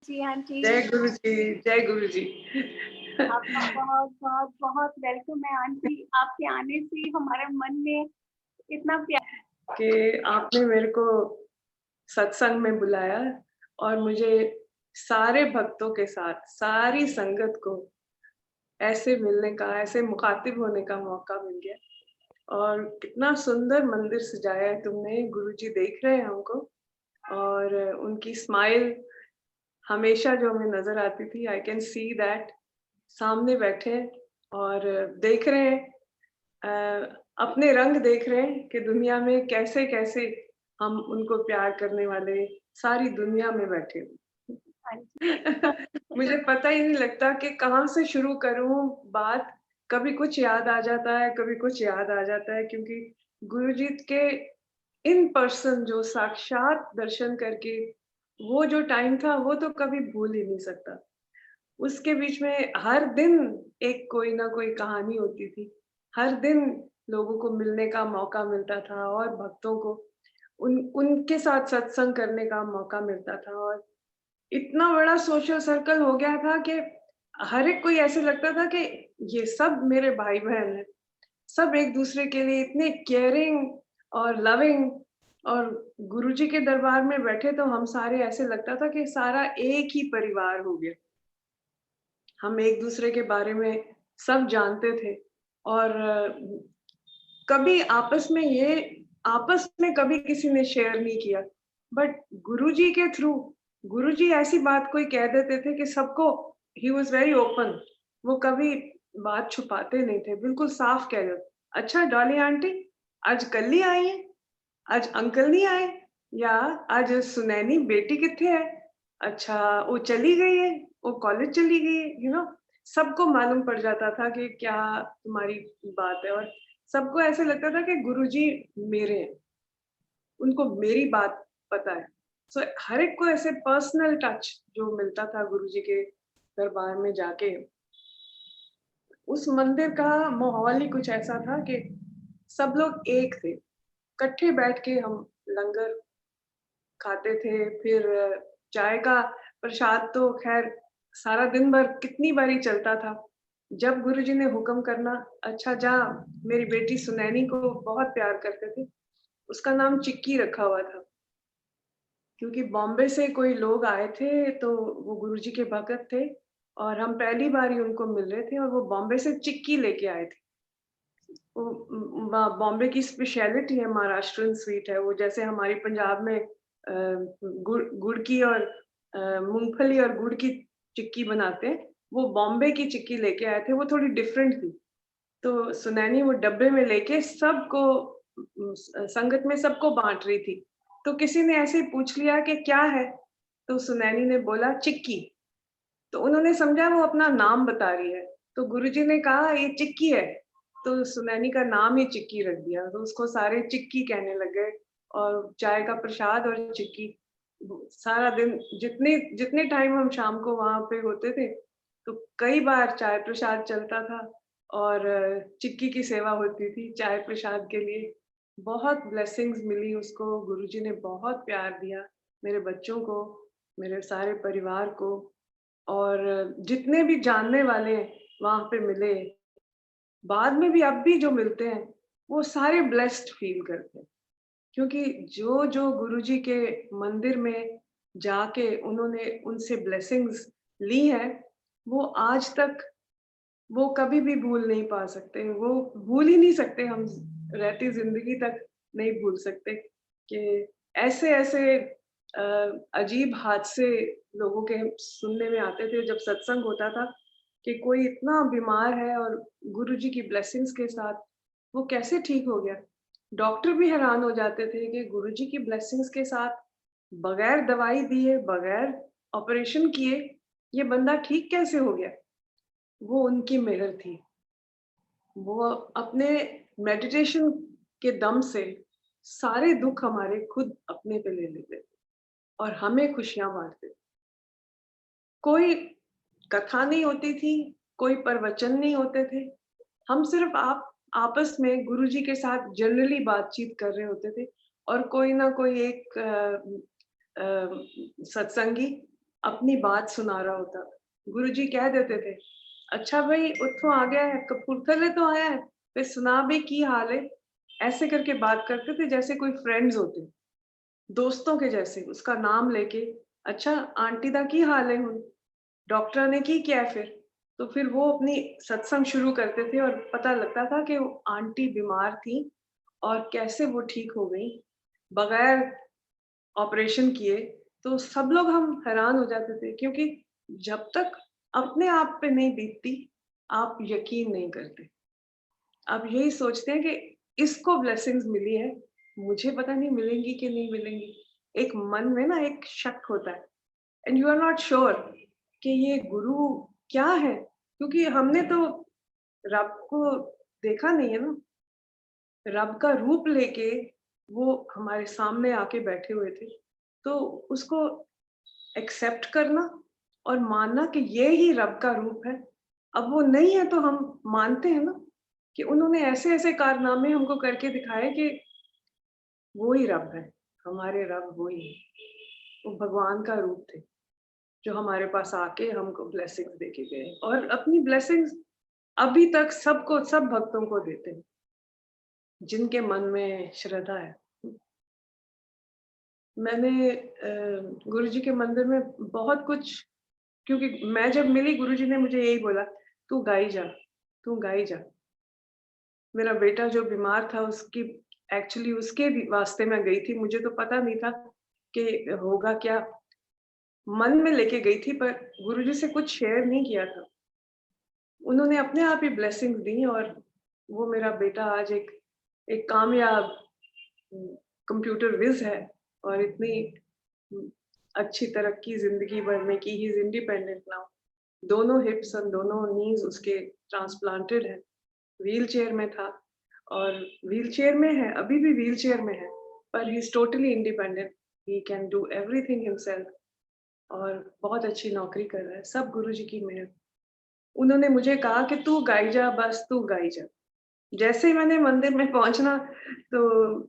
जी aunty, जय गुरु जी, जय गुरु जी। आपका बहुत बहुत बहुत वेलकम है आंटी। आपके आने से हमारे मन में इतना प्यार। कि आपने मेरे को सत्संग में बुलाया और मुझे सारे भक्तों के साथ, सारी संगत को ऐसे मिलने का, ऐसे मुखातिब होने का मौका मिल गया। और कितना सुंदर मंदिर सजाया है तुमने, गुरुजी देख रहे हैं हमको और उनकी स्माइल हमेशा जो हमें नज़र आती थी, आई कैन सी दैट। सामने बैठे हैं और देख रहे हैं, अपने रंग देख रहे हैं कि दुनिया में कैसे-कैसे हम उनको प्यार करने वाले सारी दुनिया में बैठे हैं। आंटी मुझे पता ही नहीं लगता कि कहाँ से शुरू करूँ बात। कभी कुछ याद आ जाता है, कभी कुछ याद आ जाता है, क्योंकि गुरुजी के इन पर्सन जो साक्षात दर्शन करके वो जो टाइम था, वो तो कभी भूल ही नहीं सकता। उसके बीच में हर दिन एक कोई ना कोई कहानी होती थी। हर दिन लोगों को मिलने का मौका मिलता था और भक्तों को उनके साथ सत्संग करने का मौका मिलता था। और इतना बड़ा सोशल सर्कल हो गया था कि हर एक कोई ऐसे लगता था कि ये सब मेरे भाई-बहन हैं। सब एक-दूसरे के लिए इतने केयरिंग और लविंग। और गुरुजी के दरबार में बैठे तो हम सारे ऐसे लगता था कि सारा एक ही परिवार हो गया। हम एक-दूसरे के बारे में सब जानते थे और कभी आपस में कभी किसी ने शेयर नहीं किया। बट गुरुजी के थ्रू, गुरुजी ऐसी बात कोई कह देते थे कि सबको, ही वाज़ वेरी ओपन। वो कभी बात छुपाते नहीं थे, बिल्कुल साफ कह देते, "अच्छा डॉली आंटी, आज कल ही आई हैं? आज अंकल नहीं आए? या आज सुनैनी बेटी कित्थे है? अच्छा वो चली गई है, वो कॉलेज चली गई है।" सबको मालूम पड़ जाता था कि क्या तुम्हारी बात है। और सबको ऐसे लगता था कि गुरुजी मेरे हैं, उनको मेरी बात पता है। सो हर एक को ऐसे पर्सनल टच जो मिलता था गुरुजी के दरबार में जाके। उस मंदिर का माहौल ही कुछ ऐसा था कि सब लोग एक थे। इकट्ठे बैठ के हम लंगर खाते थे। फिर चाय का प्रसाद तो ख़ैर सारा दिन भर कितनी बारी चलता था। जब गुरुजी ने हुक्म करना, "अच्छा जा।" मेरी बेटी सुनैनी को बहुत प्यार करते थे। उसका नाम चिक्की रखा हुआ था, क्योंकि बॉम्बे से कोई लोग आए थे, तो वो गुरुजी के भगत थे और हम पहली बार ही उनको मिल रहे थे और वो बॉम्बे से चिक्की लेके आए थे। वो बॉम्बे की स्पेशलिटी है, महाराष्ट्रियन स्वीट है वो। जैसे हमारी पंजाब में गुड़ गुड़ की और मूँगफली और गुड़ की चिक्की बनाते हैं, वो बॉम्बे की चिक्की लेके आए थे, वो थोड़ी डिफरेंट थी। तो सुनैनी वो डब्बे में लेके सबको, संगत में सबको बाँट रही थी। तो किसी ने ऐसे ही पूछ लिया कि क्या है? तो सुनैनी ने बोला चिक्की। तो उन्होंने समझा वो अपना नाम बता रही है। तो गुरुजी ने कहा ये चिक्की है, तो सुनैनी का नाम ही चिक्की रख दिया। तो उसको सारे चिक्की कहने लग गए। और चाय का प्रसाद और चिक्की, सारा दिन जितने जितने टाइम हम शाम को वहाँ पे होते थे, तो कई बार चाय प्रसाद चलता था और चिक्की की सेवा होती थी चाय प्रसाद के लिए। बहुत ब्लेसिंग्स मिली उसको, गुरुजी ने बहुत प्यार दिया मेरे बच्चों को, मेरे सारे परिवार को। और जितने भी जानने वाले वहाँ पे मिले, बाद में भी अब भी जो मिलते हैं, वो सारे ब्लेस्ड फील करते हैं। क्योंकि जो गुरुजी के मंदिर में जाके उन्होंने उनसे ब्लेसिंग्स ली हैं, वो आज तक वो कभी भी भूल नहीं पा सकते। वो भूल ही नहीं सकते, हम रहती ज़िंदगी तक नहीं भूल सकते कि ऐसे-ऐसे अजीब हादसे लोगों के सुनने में आते थे जब सत्संग होता था, कि कोई इतना बीमार है और गुरुजी की ब्लेसिंग्स के साथ वो कैसे ठीक हो गया। डॉक्टर भी हैरान हो जाते थे कि गुरुजी की ब्लेसिंग्स के साथ बगैर दवाई दिए, बगैर ऑपरेशन किए, ये बंदा ठीक कैसे हो गया? वो उनकी मेहर थी। वो अपने मेडिटेशन के दम से सारे दुःख हमारे खुद अपने पे ले लेते थे और हमें खुशियाँ बाँटते थे। कोई कथा नहीं होती थी, कोई प्रवचन नहीं होते थे। हम सिर्फ़ आप आपस में गुरुजी के साथ जनरली बातचीत कर रहे होते थे और कोई ना कोई एक सत्संगी अपनी बात सुना रहा होता। गुरुजी कह देते थे, अच्छा भाई उत्थों आ गया है, कपूरथले तो आया है, फिर सुना भी की हाल है। ऐसे करके बात करते थे जैसे कोई फ्रेंड्स होते, दोस्तों के जैसे। उसका नाम लेके, अच्छा आंटी दा की हाल है हुन, डॉक्टर ने की क्या है फिर? तो फिर वो अपनी सत्संग शुरू करते थे और पता लगता था कि वो आंटी बीमार थी और कैसे वो ठीक हो गई बगैर ऑपरेशन किए। तो सब लोग हम हैरान हो जाते थे, क्योंकि जब तक अपने आप पे नहीं बीतती, आप यकीन नहीं करते। आप यही सोचते हैं कि इसको ब्लेसिंग्स मिली है, मुझे पता नहीं मिलेंगी कि नहीं मिलेंगी। एक मन में ना एक शक होता है, and you are not sure कि ये गुरु क्या है, क्योंकि हमने तो रब को देखा नहीं है ना। रब का रूप लेके वो हमारे सामने आके बैठे हुए थे, तो उसको एक्सेप्ट करना और मानना कि ये ही रब का रूप है। अब वो नहीं है तो हम मानते हैं ना कि उन्होंने ऐसे-ऐसे कारनामे हमको करके दिखाए कि वो ही रब है, हमारे रब वो ही है। वो भगवान का रूप थे, जो हमारे पास आके हमको ब्लेसिंग्स देके गए और अपनी ब्लेसिंग्स अभी तक सबको, सब भक्तों को देते हैं, जिनके मन में श्रद्धा है। मैंने गुरुजी के मंदिर में बहुत कुछ, क्योंकि मैं जब मिली गुरुजी ने मुझे यही बोला, "तू गाई जा, तू गाई जा।" मेरा बेटा जो बीमार था उसकी, एक्चुअली उसके भी वास्ते मैं गई थी, मुझे तो पता नहीं था कि होगा क्या। मन में लेके गई थी पर गुरुजी से कुछ शेयर नहीं किया था। उन्होंने अपने आप ही ब्लेसिंग्स दी और वो मेरा बेटा आज एक एक कामयाब कंप्यूटर विज़ है और इतनी उम, अच्छी तरक्की ज़िंदगी भर में की। He is independent now. दोनों हिप्स और दोनों नीज़ उसके ट्रांसप्लांटेड हैं। व्हीलचेयर में था और व्हीलचेयर में है, अभी भी व्हीलचेयर में है, पर he is totally independent. He can do everything himself और बहुत अच्छी नौकरी कर रहा है। सब गुरुजी की मेहर। उन्होंने मुझे कहा कि तू गाई जा, बस तू गाई जा। जैसे ही मैंने मंदिर में पहुँचना, तो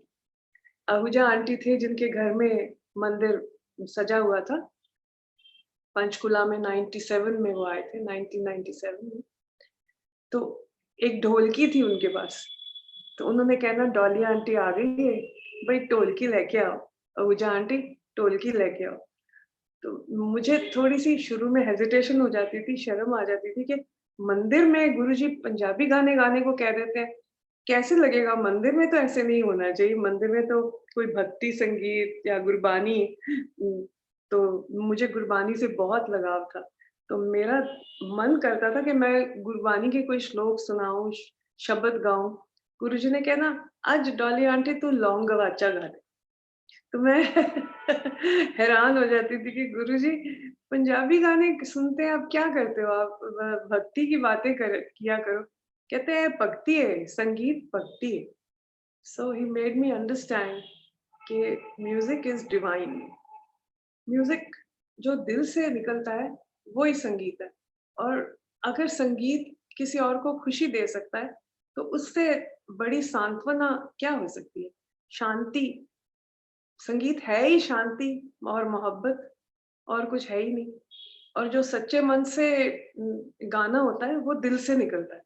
आहूजा आंटी थे जिनके घर में मंदिर सजा हुआ था। पंचकुला में 97 में वो आए थे, 1997 में। तो एक ढोलकी थी उनके पास, तो उन्होंने कहना, डॉली आंटी आ गई है, भई ढोलकी लेके आओ। आहूजा आंटी ढोलकी लेके आओ। तो मुझे थोड़ी-सी शुरू में हेजिटेशन हो जाती थी, शर्म आ जाती थी कि मंदिर में गुरुजी पंजाबी गाने गाने को कह देते हैं, कैसे लगेगा? मंदिर में तो ऐसे नहीं होना चाहिए, मंदिर में तो कोई भक्ति संगीत या गुरबानी। तो मुझे गुरबानी से बहुत लगाव था, तो मेरा मन करता था कि मैं गुरबानी के कोई श्लोक सुनाऊँ, शब्द गाऊँ। गुरुजी ने कहना, "आज डॉली आंटी तू लौंग गवाचा गा दे।" तो मैं हैरान हो जाती थी कि गुरुजी पंजाबी गाने सुनते हैं, आप क्या करते हो आप? भक्ति की बातें किया करो। कहते हैं भक्ति है, संगीत भक्ति है। सो ही मेड मी अंडरस्टैंड कि म्यूजिक इज डिवाइन। म्यूजिक जो दिल से निकलता है वो ही संगीत है। और अगर संगीत किसी और को खुशी दे सकता है, तो उससे बड़ी सांत्वना क्या हो सकती है? शांति। संगीत है ही शांति और मोहब्बत, और कुछ है ही नहीं। और जो सच्चे मन से गाना होता है वो दिल से निकलता है।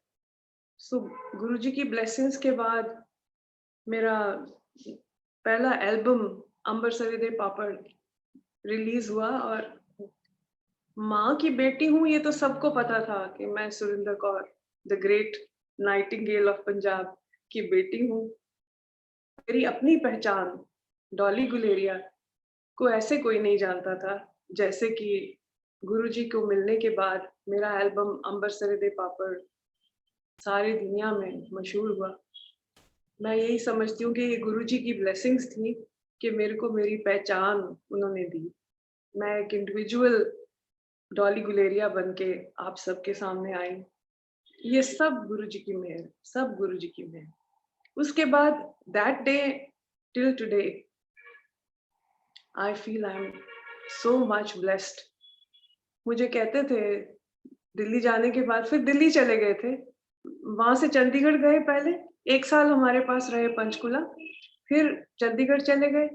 सो गुरुजी की ब्लेसिंग्स के बाद मेरा पहला एल्बम अंबर सवेदे पापड़ रिलीज हुआ। और माँ की बेटी हूँ ये तो सबको पता था कि मैं Surinder Kaur, the great Nightingale of Punjab की बेटी हूँ। मेरी अपनी पहचान डॉली गुलेरिया को ऐसे कोई नहीं जानता था, जैसे कि गुरुजी को मिलने के बाद मेरा एल्बम अंबर सरे पापड़ सारी दुनिया में मशहूर हुआ। मैं यही समझती हूँ कि ये गुरुजी की ब्लेसिंग्स थी कि मेरे को मेरी पहचान उन्होंने दी। मैं एक इंडिविजुअल डॉली गुलेरिया बन के आप सबके सामने आई। ये सब गुरुजी की मेहर, सब गुरुजी की मेहर। उसके बाद that day till today I feel I am so much blessed. मुझे कहते थे दिल्ली जाने के बाद, फिर दिल्ली चले गए थे। वहाँ से चंडीगढ़ गए पहले, 1 साल हमारे पास रहे पंचकुला, फिर चंडीगढ़ चले गए,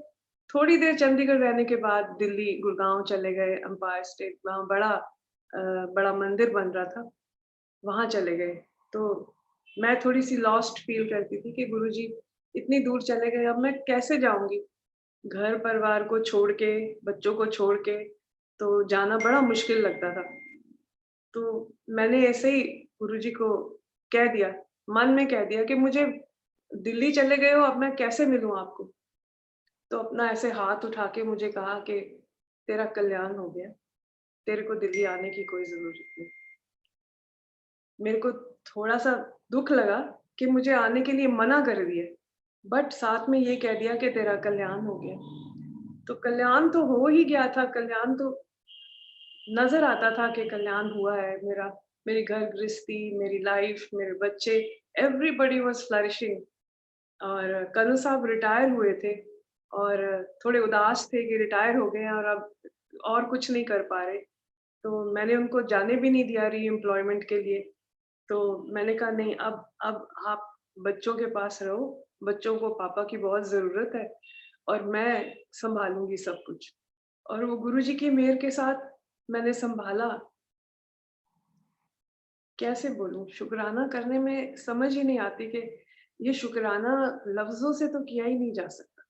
थोड़ी देर चंडीगढ़ रहने के बाद दिल्ली, गुड़गाँव चले गए, एम्पायर स्टेट, वहाँ बड़ा मंदिर बन रहा था, वहाँ चले गए। तो मैं थोड़ी-सी लॉस्ट फ़ील करती थी कि गुरुजी इतनी दूर चले गए, अब मैं कैसे जाऊँगी? घर-परिवार को छोड़ के, बच्चों को छोड़ के, तो जाना बड़ा मुश्किल लगता था। तो मैंने ऐसे ही गुरुजी को कह दिया, मन में कह दिया कि मुझे दिल्ली चले गए हो, अब मैं कैसे मिलूँ आपको? तो अपना ऐसे हाथ उठा के मुझे कहा कि तेरा कल्याण हो गया, तेरे को दिल्ली आने की कोई ज़रूरत नहीं। मेरे को थोड़ा-सा दुःख लगा कि मुझे आने के लिए मना कर दिया, बट साथ में ये कह दिया कि तेरा कल्याण हो गया। तो कल्याण तो हो ही गया था, कल्याण तो नज़र आता था कि कल्याण हुआ है मेरा, मेरी घर गृहस्थी, मेरी लाइफ़, मेरे बच्चे, एवरीबॉडी वाज़ फ्लरिशिंग। और कर्ण साहब रिटायर हुए थे और थोड़े उदास थे कि रिटायर हो गए हैं और अब और कुछ नहीं कर पा रहे। तो मैंने उनको जाने भी नहीं दिया री-एम्प्लॉयमेंट के लिए। तो मैंने कहा नहीं, अब आप बच्चों के पास रहो, बच्चों को पापा की बहुत ज़रूरत है और मैं सँभालूँगी सब कुछ। और वो गुरुजी की मेहर के साथ मैंने सँभाला। कैसे बोलूँ? शुकराना करने में समझ ही नहीं आती कि ये शुकराना लफ्ज़ों से तो किया ही नहीं जा सकता।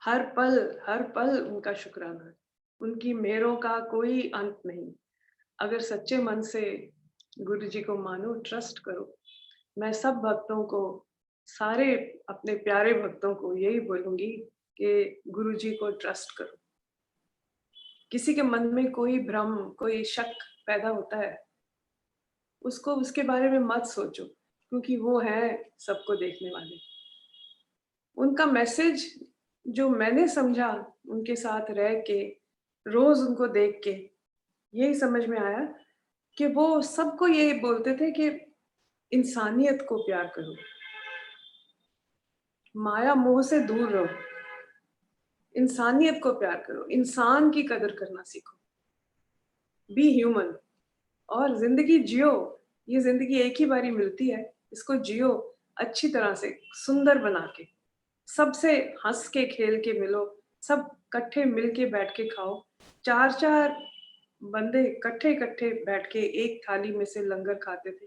हर पल उनका शुकराना है। उनकी मेहरों का कोई अंत नहीं। अगर सच्चे मन से गुरुजी को मानो, ट्रस्ट करो। मैं सब भक्तों को, सारे अपने प्यारे भक्तों को यही बोलूँगी कि गुरुजी को ट्रस्ट करो। किसी के मन में कोई भ्रम, कोई शक पैदा होता है, उसको उसके बारे में मत सोचो, क्योंकि वो हैं सबको देखने वाले। उनका मैसेज जो मैंने समझा उनके साथ रह के, रोज़ उनको देख के, यही समझ में आया कि वो सबको ये बोलते थे कि इंसानियत को प्यार करो, माया मोह से दूर रहो, इंसानियत को प्यार करो, इंसान की कदर करना सीखो, बी ह्यूमन और ज़िंदगी जियो। ये ज़िंदगी एक ही बारी मिलती है, इसको जियो अच्छी तरह से, सुंदर बना के। सबसे हँस के खेल के मिलो, सब इकट्ठे मिल के बैठ के खाओ। 4-4 बंदे इकट्ठे-इकट्ठे बैठ के एक थाली में से लंगर खाते थे।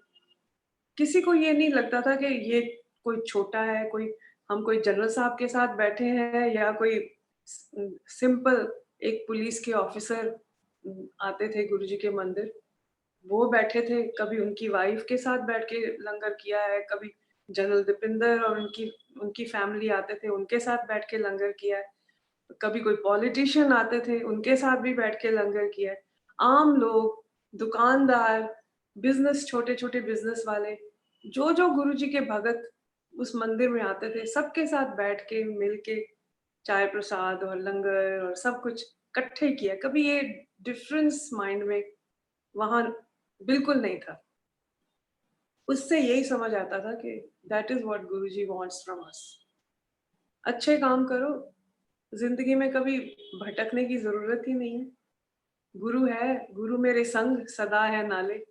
किसी को ये नहीं लगता था कि ये कोई छोटा है, कोई हम कोई जनरल साहब के साथ बैठे हैं या कोई सिंपल एक पुलिस के ऑफिसर आते थे गुरुजी के मंदिर। वो बैठे थे, कभी उनकी वाइफ के साथ बैठ के लंगर किया है, कभी जनरल दीपिंदर और उनकी फैमिली आते थे, उनके साथ बैठ के लंगर किया है। कभी कोई पॉलिटिशियन आते थे, उनके साथ भी बैठ के लंगर किया है। आम लोग, दुकानदार, बिज़नेस छोटे-छोटे बिज़नेस वाले, जो-जो गुरुजी के भगत उस मंदिर में आते थे, सबके साथ बैठ के, मिल के चाय प्रसाद और लंगर और सब कुछ इकट्ठे किया। कभी ये डिफरेंस माइंड में वहाँ बिल्कुल नहीं था। उससे यही समझ आता था कि that is what Guruji wants from us. अच्छे काम करो, ज़िंदगी में कभी भटकने की ज़रूरत ही नहीं है। गुरु है, गुरु मेरे संग सदा है नाले।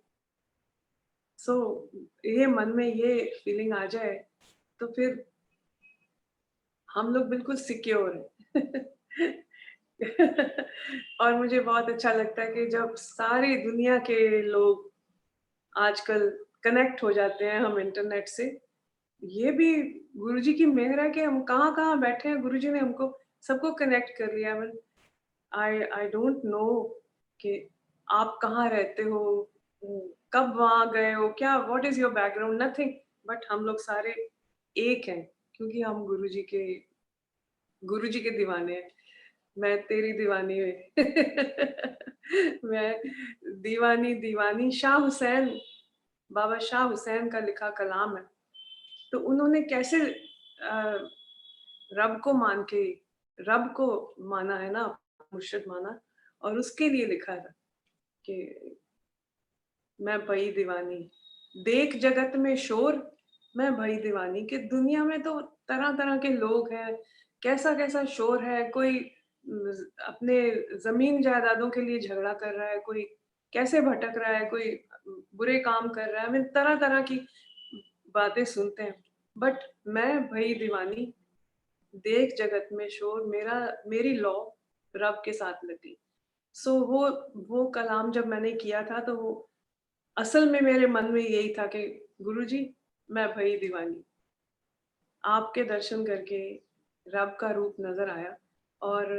सो ये मन में ये फीलिंग आ जाए, तो फिर हम लोग बिल्कुल सिक्योर हैं। और मुझे बहुत अच्छा लगता है कि जब सारी दुनिया के लोग आजकल कनेक्ट हो जाते हैं हम इंटरनेट से, ये भी गुरुजी की मेहर है कि हम कहाँ-कहाँ बैठे हैं, गुरुजी ने हमको सबको कनेक्ट कर लिया। आई डोंट नो कि आप कहाँ रहते हो, कब वहाँ गए हो, क्या what is your background, nothing, but हम लोग सारे एक हैं, क्योंकि हम गुरुजी के दीवाने हैं। मैं तेरी दीवानी हूँ। मैं दीवानी दीवानी शाह हुसैन, बाबा शाह हुसैन का लिखा कलाम है। तो उन्होंने कैसे रब को मान के रब को माना है ना, मुर्शिद माना और उसके लिए लिखा है कि मैं भई दीवानी, देख जगत में शोर, मैं भई दीवानी। कि दुनिया में तो तरह-तरह के लोग हैं, कैसा-कैसा शोर है, कोई अपने ज़मीन जायदादों के लिए झगड़ा कर रहा है, कोई कैसे भटक रहा है, कोई बुरे काम कर रहा है, हमें तरह-तरह की बातें सुनते हैं। बट मैं भई दीवानी, देख जगत में शोर, मेरी लौ रब के साथ लगी। सो वो कलाम जब मैंने किया था तो वो असल में मेरे मन में यही था कि गुरुजी मैं भई दीवानी। आपके दर्शन करके रब का रूप नज़र आया और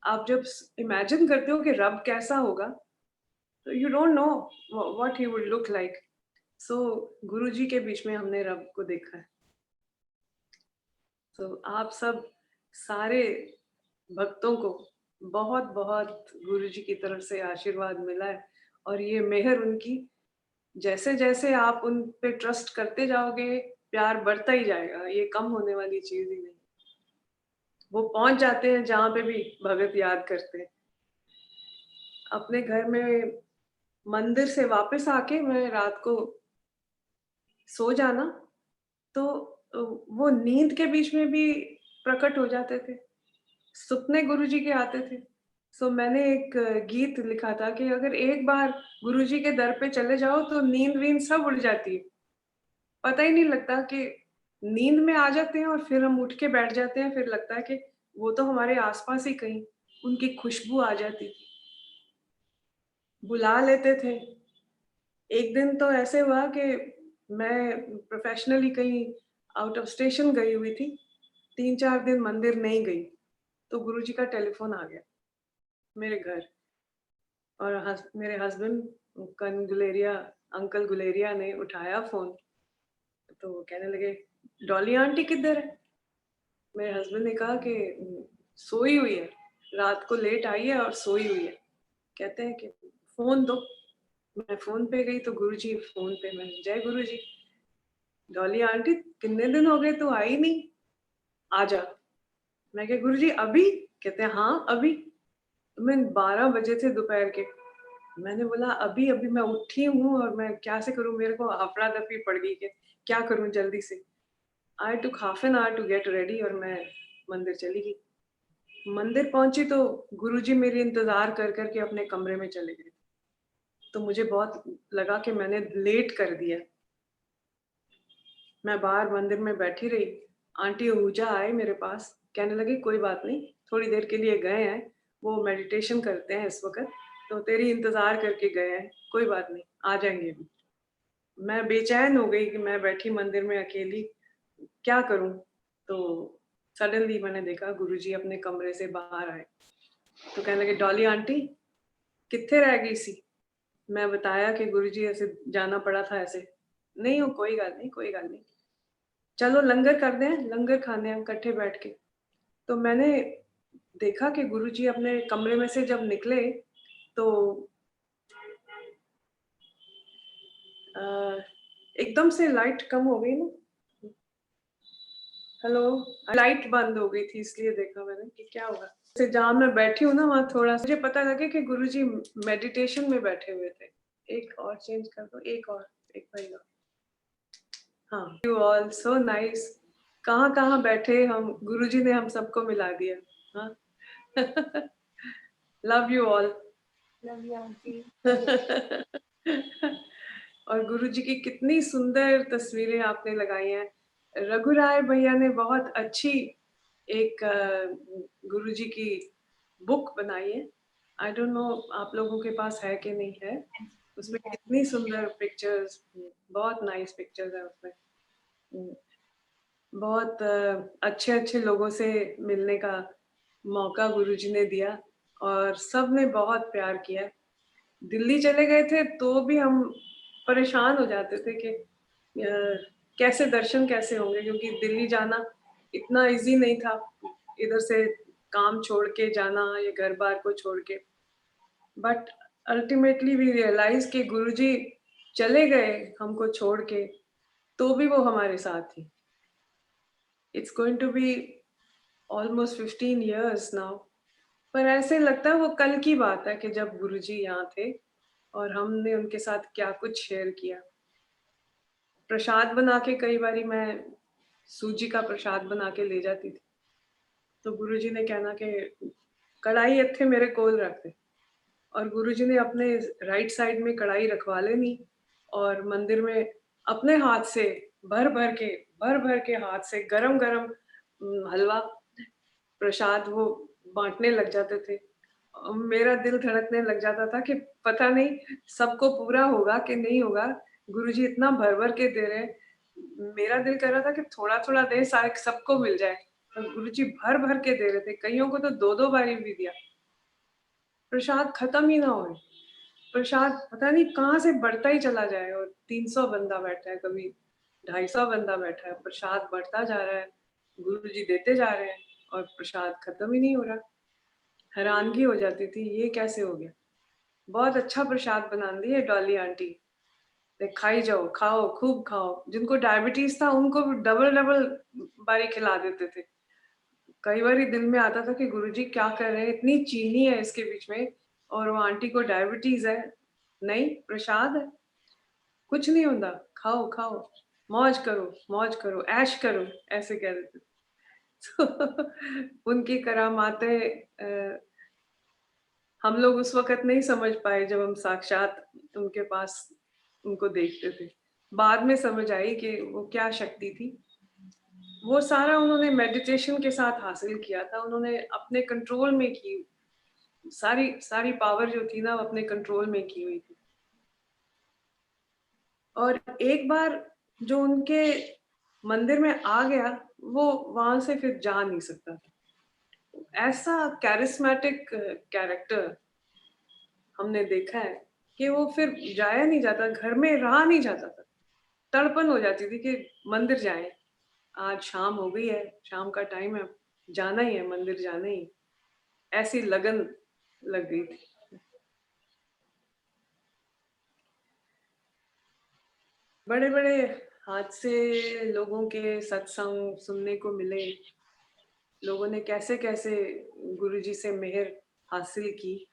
आप जब इमेजिन करते हो कि रब कैसा होगा, तो you don't know what he would look like. So Guruji के बीच में हमने रब को देखा है। तो आप सब सारे भक्तों को बहुत-बहुत गुरुजी की तरफ से आशीर्वाद मिला है और ये मेहर उनकी जैसे-जैसे आप उन पे ट्रस्ट करते जाओगे, प्यार बढ़ता ही जाएगा, ये कम होने वाली चीज़ ही नहीं। वो पहुँच जाते हैं जहाँ पे भी भगत याद करते हैं। अपने घर में मंदिर से वापस आके मैं रात को सो जाना, तो वो नींद के बीच में भी प्रकट हो जाते थे। सपने गुरुजी के आते थे। सो मैंने एक गीत लिखा था कि अगर एक बार गुरुजी के दर पे चले जाओ तो नींद-वींद सब उड़ जाती है। पता ही नहीं लगता कि नींद में आ जाते हैं और फिर हम उठ के बैठ जाते हैं, फिर लगता है कि वो तो हमारे आस-पास ही कहीं उनकी खुशबू आ जाती थी। बुला लेते थे। एक दिन तो ऐसे हुआ कि मैं प्रोफ़ेशनली कहीं आउट ऑफ स्टेशन गई हुई थी। 3-4 दिन मंदिर नहीं गई, तो गुरुजी का टेलीफ़ोन आ गया मेरे घर और मेरे हस्बैंड कन गुलेरिया अंकल गुलेरिया ने उठाया फ़ोन, तो वो कहने लगे, "डॉली आंटी किधर है?" मेरे हस्बैंड ने कहा कि सोई हुई है, रात को लेट आई है और सोई हुई है। कहते हैं कि फ़ोन दो। मैं फ़ोन पे गई तो गुरुजी फ़ोन पे मैं, "जय गुरुजी, डॉली आंटी कितने दिन हो गए तू आई नहीं, आजा।" मैं कहा, "गुरुजी अभी?" कहते हैं, "हाँ, अभी।" तो मैं 12 बजे थे दोपहर के। मैंने बोला, "अभी-अभी मैं उठी हूँ और मैं क्या से करूँ?" मेरे को अफ़रा-तफ़री पड़ गई कि क्या करूँ जल्दी से। I took half an hour to get ready और मैं मंदिर चली गई। मंदिर पहुँची तो गुरुजी मेरे इंतज़ार कर के अपने कमरे में चले गए। तो मुझे बहुत लगा कि मैंने लेट कर दिया। मैं बाहर मंदिर में बैठी रही, आंटी आहूजा आए मेरे पास, कहने लगे कोई बात नहीं, थोड़ी देर के लिए गए हैं, वो मेडिटेशन करते हैं इस वक़्त, तो तेरी इंतज़ार करके गए हैं, कोई बात नहीं, आ जाएँगे अभी। मैं बेचैन हो गई कि मैं बैठी मंदिर में अकेली, क्या करूँ? तो सडनली मैंने देखा गुरुजी अपने कमरे से बाहर आए, तो कहने लगे, "डॉली आंटी, कित्थे रह गई सी?" मैं बताया कि गुरुजी ऐसे जाना पड़ा था ऐसे। नहीं, वो कोई गल नहीं, कोई गल नहीं। चलो लंगर करते हैं, लंगर खाने हैं इकट्ठे बैठ के। तो मैंने देखा कि गुरुजी अपने कमरे में से जब निकले तो अ, एकदम से लाइट कम हो गई ना। हेलो, लाइट बंद हो गई थी इसलिए देखा मैंने कि क्या हुआ। जैसे जहाँ मैं बैठी हूँ ना वहाँ थोड़ा-सा मुझे पता लगे कि गुरुजी मेडिटेशन में बैठे हुए थे। एक और चेंज कर दो, एक और, एक भाई और। हाँ, यू ऑल सो नाइस। कहाँ-कहाँ बैठे हम, गुरुजी ने हम सबको मिला दिया। हाँ। Love you all. Love you aunty. और गुरुजी की कितनी सुंदर तस्वीरें आपने लगाई हैं। रघुराय भैया ने बहुत अच्छी एक गुरुजी की बुक बनाई है। आई डोंट नो आप लोगों के पास है कि नहीं है? उसमें कितनी सुंदर पिक्चर्स, बहुत नाइस पिक्चर्स हैं उसमें। हुँ, बहुत अच्छे-अच्छे लोगों से मिलने का मौका गुरुजी ने दिया और सबने बहुत प्यार किया। दिल्ली चले गए थे तो भी हम परेशान हो जाते थे कि कैसे दर्शन कैसे होंगे क्योंकि दिल्ली जाना इतना ईज़ी नहीं था। इधर से काम छोड़ के जाना या घर-बार को छोड़ के। बट अल्टीमेटली वी रियलाइज़ कि गुरुजी चले गए हमको छोड़ के, तो भी वो हमारे साथ थी। It's going to be almost 15 years now. पर ऐसे लगता है वो कल की बात है कि जब गुरुजी यहाँ थे और हमने उनके साथ क्या कुछ शेयर किया। प्रसाद बना के कई बारी मैं सूजी का प्रसाद बना के ले जाती थी। तो गुरुजी ने कहना कि कढ़ाई इत्थे मेरे कोल रख दे और गुरुजी ने अपने राइट साइड में कढ़ाई रखवा लेनी और मंदिर में अपने हाथ से भर-भर के हाथ से गरम-गरम हलवा प्रसाद वो बांटने लग जाते थे। मेरा दिल धड़कने लग जाता था कि पता नहीं सबको पूरा होगा कि नहीं होगा। गुरुजी इतना भर-भर के दे रहे हैं। मेरा दिल कर रहा था कि थोड़ा-थोड़ा दें सारे सबको मिल जाए। और गुरुजी भर-भर के दे रहे थे। कईयों को तो 2-2 बारी भी दिया। प्रसाद खत्म ही ना होए। प्रसाद पता नहीं कहाँ से बढ़ता ही चला जाए और 300 बंदा बैठा है, कभी 250 बंदा बैठा है, प्रसाद बढ़ता जा रहा है, गुरुजी देते जा रहे हैं और प्रसाद खत्म ही नहीं हो रहा। हैरानगी हो जाती थी, ये कैसे हो गया? बहुत अच्छा प्रसाद बनाती है डॉली आंटी। खाई जाओ, खाओ, खूब खाओ। जिनको डायबिटीज था उनको डबल-डबल बारी खिला देते थे। कई बारी दिल में आता था कि गुरुजी क्या कर रहे हैं? इतनी चीनी है इसके बीच में और वो आंटी को डायबिटीज है। नहीं, प्रसाद है। कुछ नहीं होता, खाओ, खाओ, मौज करो, ऐश करो, ऐसे कह देते थे। तो उनकी करामातें हम लोग उस वक़्त नहीं समझ पाए जब हम साक्षात उनके पास उनको देखते थे। बाद में समझ आई कि वो क्या शक्ति थी। वो सारा उन्होंने मेडिटेशन के साथ हासिल किया था, उन्होंने अपने कंट्रोल में की, सारी सारी पावर जो थी ना वो अपने कंट्रोल में की हुई थी। और एक बार जो उनके मंदिर में आ गया, वो वहाँ से फिर जा नहीं सकता था। ऐसा कैरिस्मेटिक कैरेक्टर हमने देखा है कि वो फिर जाया नहीं जाता, घर में रहा नहीं जाता था। तड़पन हो जाती थी कि मंदिर जाएँ, आज शाम हो गई है, शाम का टाइम है, जाना ही है, मंदिर जाना ही। ऐसी लगन लग गई थी। बड़े-बड़े हादसे लोगों के सत्संग सुनने को मिले। लोगों ने कैसे-कैसे गुरुजी से मेहर हासिल की,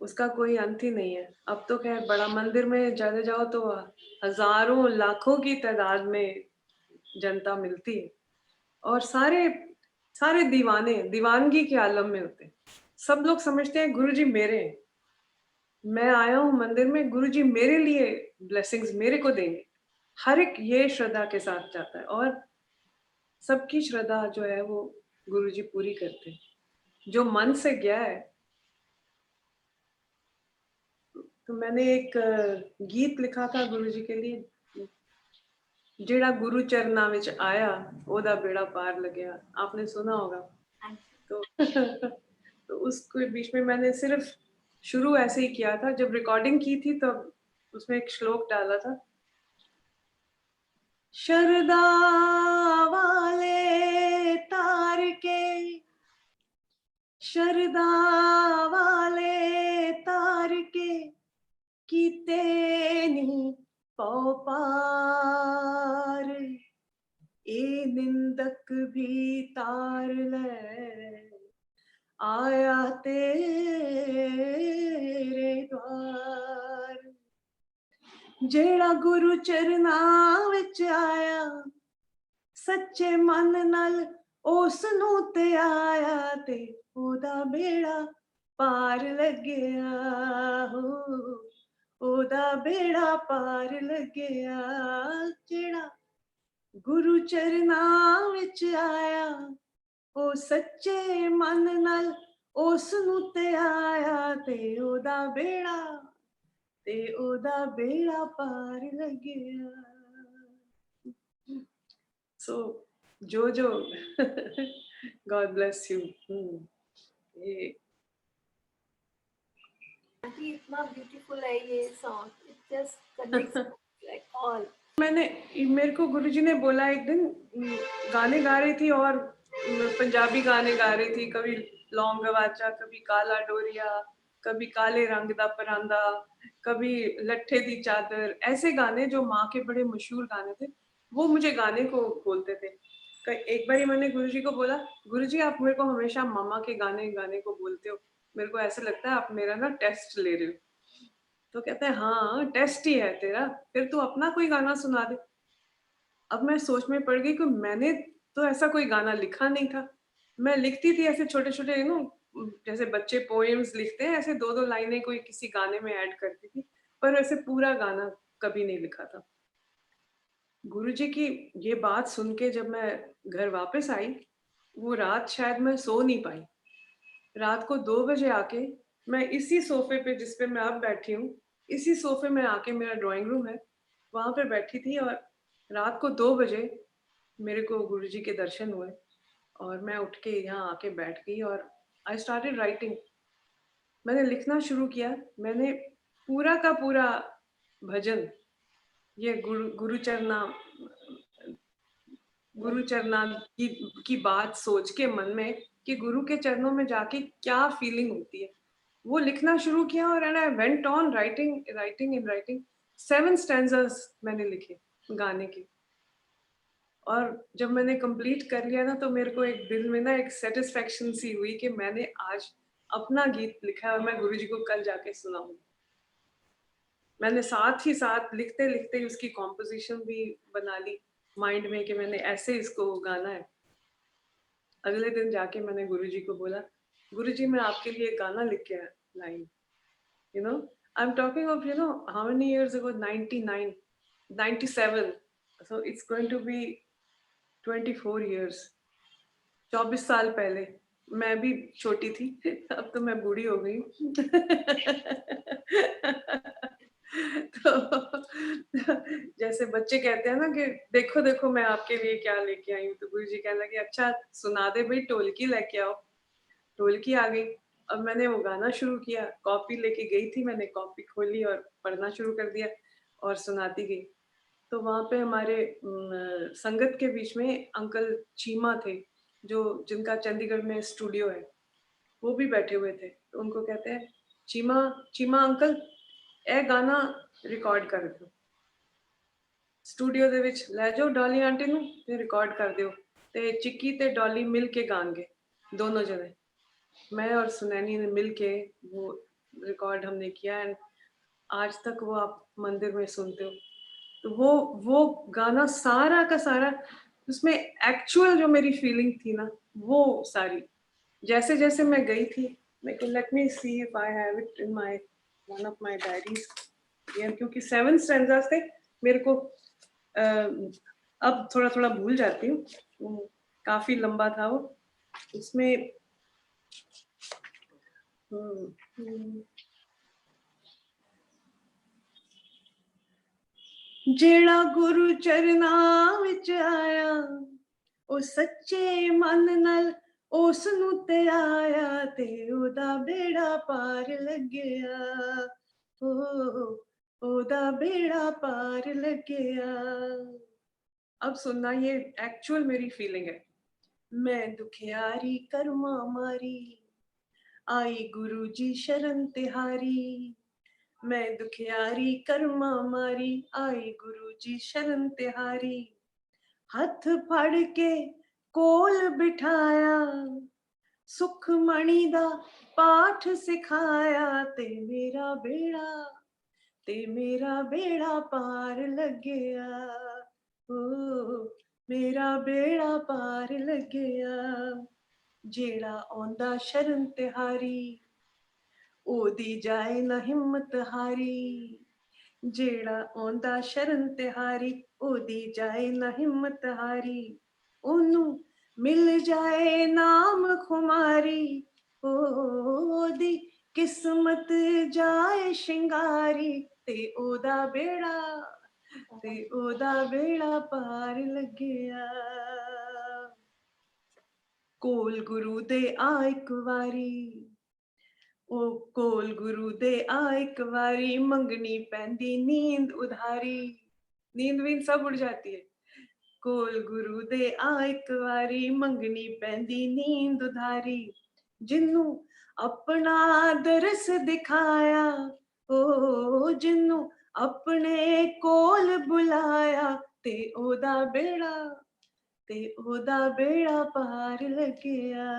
उसका कोई अंत ही नहीं है। अब तो ख़ैर बड़ा मंदिर में चले जाओ तो हज़ारों, लाखों की तादाद में जनता मिलती है और सारे सारे दीवाने, दीवानगी के आलम में होते हैं। सब लोग समझते हैं गुरुजी मेरे हैं। मैं आया हूँ मंदिर में, गुरुजी मेरे लिए ब्लेसिंग्स मेरे को देंगे। हर एक ये श्रद्धा के साथ जाता है और सबकी श्रद्धा जो है वो गुरुजी पूरी करते हैं। जो मन से गया है, तो मैंने एक गीत लिखा था गुरुजी के लिए, जेड़ा गुरु चरना विच आया ओदा बेड़ा पार लगया। आपने सुना होगा। तो तो उसके बीच में मैंने सिर्फ शुरू ऐसे ही किया था। जब रिकॉर्डिंग की थी तब उसमें एक श्लोक डाला था, शरदा वाले तार के, शरदा वाले तार के कीते नी पौ पार, ए निंदक भी तार ले आया तेरे द्वार। जेड़ा गुरु चरना विच आया सच्चे मन नाल उस नूं ते आया ते ओदा बेड़ा पार लगया हो, ओदा बेड़ा पार लगया। जेड़ा गुरु चरना विच आया ओ सच्चे मन नाल उस नूं ते आया ते ओदा बेड़ा पार लगया। So, Jojo, God bless you. ये आंटी इतना ब्यूटीफुल है ये song, it just connects like all. मेरे को गुरुजी ने बोला एक दिन, गाने गा रही थी और पंजाबी गाने गा रही थी, कभी लौंग गवाचा, कभी काला डोरिया, कभी काले रंग दा परांदा, कभी लट्ठे दी चादर, ऐसे गाने जो माँ के बड़े मशहूर गाने थे, वो मुझे गाने को बोलते थे। एक बारी मैंने गुरुजी को बोला, गुरुजी आप मेरे को हमेशा मामा के गाने गाने को बोलते हो, मेरे को ऐसा लगता है आप मेरा ना टेस्ट ले रहे हो। तो कहते हैं हाँ टेस्ट ही है तेरा, फिर तू अपना कोई गाना सुना दे। अब मैं सोच में पड़ गई कि मैंने तो ऐसा कोई गाना लिखा नहीं था। मैं लिखती थी ऐसे छोटे-छोटे जैसे बच्चे पोएम्स लिखते हैं, ऐसे 2-2 लाइनें कोई किसी गाने में ऐड करती थी, पर ऐसे पूरा गाना कभी नहीं लिखा था। गुरुजी की ये बात सुन के जब मैं घर वापस आई, वो रात शायद मैं सो नहीं पाई। रात को 2 बजे आके मैं इसी सोफ़े पे जिस पे मैं अब बैठी हूँ, इसी सोफ़े में आके, मेरा ड्राइंग रूम है, वहाँ पे बैठी थी और रात को 2 बजे मेरे को गुरुजी के दर्शन हुए और मैं उठ के यहाँ आके बैठ गई और आई स्टार्टेड राइटिंग। मैंने लिखना शुरू किया। मैंने पूरा का पूरा भजन, ये गुरु चरना की बात सोच के मन में कि गुरु के चरणों में जाके क्या फीलिंग होती है, वो लिखना शुरू किया और and I went on writing 7 stanzas मैंने लिखे गाने के। और जब मैंने कंप्लीट कर लिया ना, तो मेरे को एक दिल में ना एक सेटिस्फेक्शन सी हुई कि मैंने आज अपना गीत लिखा है और मैं गुरुजी को कल जाके सुनाऊंगी। मैंने साथ ही साथ लिखते लिखते ही उसकी कॉम्पोजिशन भी बना ली माइंड में कि मैंने ऐसे इसको गाना है। अगले दिन जाके मैंने गुरुजी को बोला, गुरुजी मैं आपके लिए एक गाना लिख के लाई, you know, I am talking of how many years ago, 99, 97, so it's going to be 24 years, 24 साल पहले। मैं भी छोटी थी, अब तो मैं बूढ़ी हो गई हूँ। तो जैसे बच्चे कहते हैं ना कि देखो देखो मैं आपके लिए क्या लेके आई हूँ, तो गुरुजी कहने लगे अच्छा सुना दे भाई, ढोलकी लेके आओ। ढोलकी आ गई। अब मैंने वो गाना शुरू किया, कॉपी लेके गई थी, मैंने कॉपी खोली और पढ़ना शुरू कर दिया और सुनाती गई। तो वहाँ पे हमारे संगत के बीच में अंकल चीमा थे, जो जिनका चंडीगढ़ में स्टूडियो है, वो भी बैठे हुए थे। तो उनको कहते हैं, चीमा चीमा अंकल ए गाना रिकॉर्ड कर दो, स्टूडियो ਦੇ ਵਿੱਚ ਲੈ ਜਾਓ ਡॉली आंटी ਨੂੰ ਤੇ रिकॉर्ड कर ਦਿਓ। ਤੇ चिक्की ਤੇ डॉली मिल के गाएंगे, दोनों जने। मैं और सुनैनी ने मिल के वो रिकॉर्ड हमने किया एंड आज तक वो आप मंदिर में सुनते हो। तो वो गाना सारा का सारा, उसमें एक्चुअल जो मेरी फीलिंग थी ना, वो सारी जैसे जैसे मैं गई थी। मैं let me see if I have it in my one of my diaries यार, क्योंकि 7 स्टैंजास थे मेरे को। अब थोड़ा थोड़ा भूल जाती हूँ, काफी लंबा था वो। उसमें जेड़ा गुरु चरना विच आया, ओ सच्चे मन नाल उस नू ते आया, ते ओदा बेड़ा पार लगया, ओ ओदा बेड़ा पार लगया। अब सुनना, ये एक्चुअल मेरी फीलिंग है। मैं दुखियारी कर्मा मारी, आई गुरु जी शरण तिहारी। मैं दुखियारी कर्मा मारी, आई गुरु जी शरण तिहारी। हथ फड़ के कोल बिठाया, सुख मणि दा पाठ सिखाया, ते मेरा बेड़ा पार लगया, ओ मेरा बेड़ा पार लगया। जेड़ा आंदा शरण तिहारी, ओदी जाए ना हिम्मत हारी। जेड़ा आंदा शरण तिहारी, ओदी जाए ना हिम्मत हारी। ओनू मिल जाए नाम खुमारी, ओदी किस्मत जाए शिंगारी। ते ओदा बेड़ा पार लगया। कोल गुरु दे आ एक वारी, ओ कोल गुरु दे आ एक वारी। मंगनी पैंदी नींद उधारी, नींद वींद सब उड़ जाती है। कोल गुरु दे आ एक वारी, मंगनी पैंदी नींद उधारी। जिन्नू अपना दरस दिखाया, ओ जिन्नू अपने कोल बुलाया, ते ओदा बेड़ा पार लगया,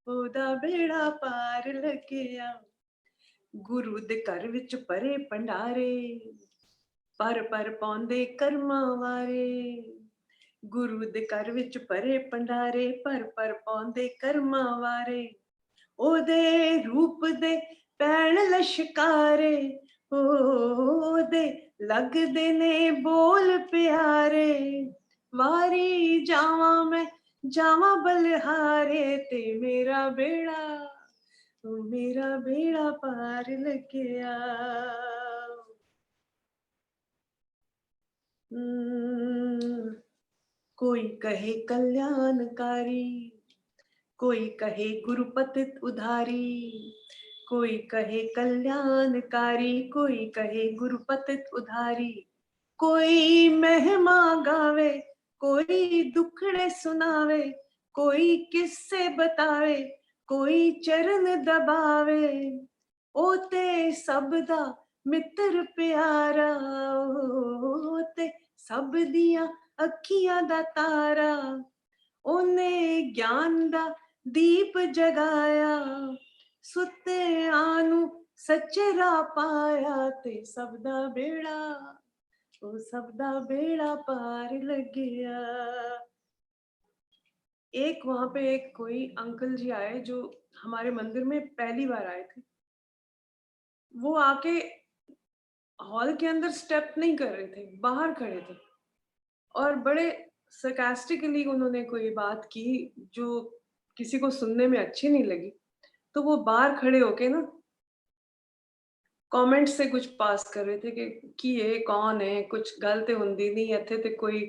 ओदा बेड़ा पार लगया। गुरु दे घर विच परे भंडारे, पर पाउंदे कर्मां वारे। गुरु दे घर विच परे भंडारे, पर पाउंदे कर्मां वारे। ओदे रूप दे पैण लश्कारे, ओदे लगदे ने बोल प्यारे। वारी जावां मैं जावा बलहारे ते मेरा बेड़ा पार लग गया। कोई कहे कल्याणकारी, कोई कहे गुरुपतित उधारी, कोई कहे कल्याणकारी, कोई कहे गुरुपतित उधारी। कोई महिमा गावे, कोई दुखड़े सुनावे, कोई किस्से बतावे, कोई चरण दबावे। ओते सबदा मित्र प्यारा, ओते सब दिया अखियां दा तारा। ओने ज्ञान दा दीप जगाया, सुते आनू सच्चे राह पाया ते सबदा बेड़ा, ओ सबदा बेड़ा पार लग गया। एक वहां पे एक कोई अंकल जी आए जो हमारे मंदिर में पहली बार आए थे। वो आके हॉल के अंदर स्टेप नहीं कर रहे थे, बाहर खड़े थे और बड़े सरकास्टिकली उन्होंने कोई बात की जो किसी को सुनने में अच्छी नहीं लगी। तो वो बाहर खड़े होके ना कमेंट से कुछ पास कर रहे थे कि ये कौन है, कुछ गल ते हुंदी नहीं, इत्थे ते कोई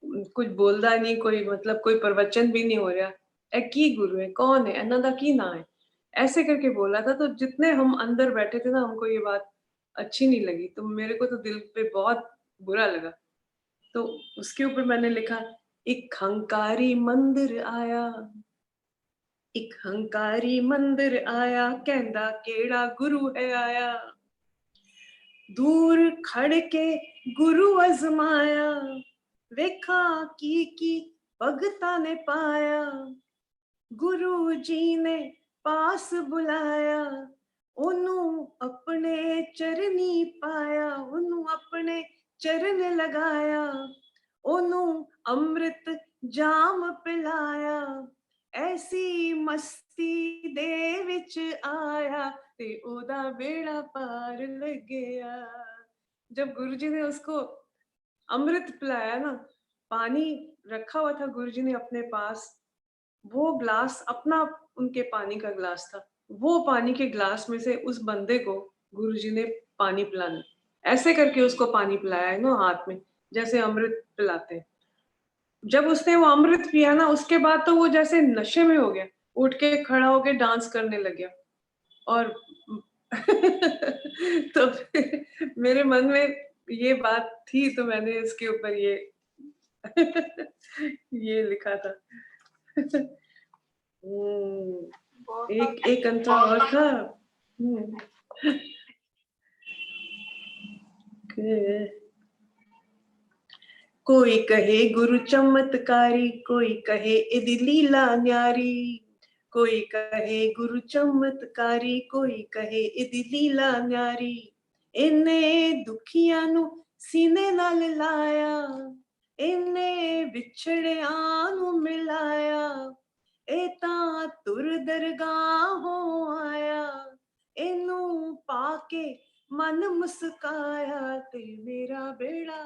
कुछ बोलदा नहीं, कोई मतलब कोई प्रवचन भी नहीं हो रहा। ए की गुरु है, कौन है, इन्हां दा की नाम है, ऐसे करके बोला था। तो जितने हम अंदर बैठे थे ना, हमको ये बात अच्छी नहीं लगी, तो मेरे को तो दिल पे बहुत बुरा लगा। तो उसके ऊपर मैंने लिखा, एक हंकारी मंदिर आया, एक हंकारी मंदिर आया, कहंदा केड़ा गुरु है आया। दूर खड़ के गुरु अजमाया, वेखा की भगता ने पाया। गुरु जी ने पास बुलाया, ओनू अपने चरनी पाया, ओनू अपने चरण लगाया। ओनू अमृत जाम पिलाया, ऐसी मस्ती दे विच आया ते ओदा बेड़ा पार लग गया। जब गुरुजी ने उसको अमृत पिलाया ना, पानी रखा हुआ था गुरुजी ने अपने पास, वो ग्लास अपना उनके पानी का ग्लास था, वो पानी के ग्लास में से उस बंदे को गुरुजी ने पानी पिलाना, ऐसे करके उसको पानी पिलाया है ना हाथ में, जैसे अमृत पिलाते हैं। जब उसने वो अमृत पिया ना, उसके बाद तो वो जैसे नशे में हो गया, उठ के खड़ा होके डांस करने लग गया। और तो फिर मेरे मन में ये बात थी, तो मैंने इसके ऊपर ये ये लिखा था। एक एक अंतरा और था। कोई कहे गुरु चमत्कारी, कोई कहे इदी लीला न्यारी। कोई कहे गुरु चमत्कारी, कोई कहे इदी लीला न्यारी। इन्ने दुखियां नु सीने नाल लाया, इन्ने विछड़ियां नु मिलाया। ए तां तुर दरगाहों आया, इनू पाके मन मुस्काया ते मेरा बेड़ा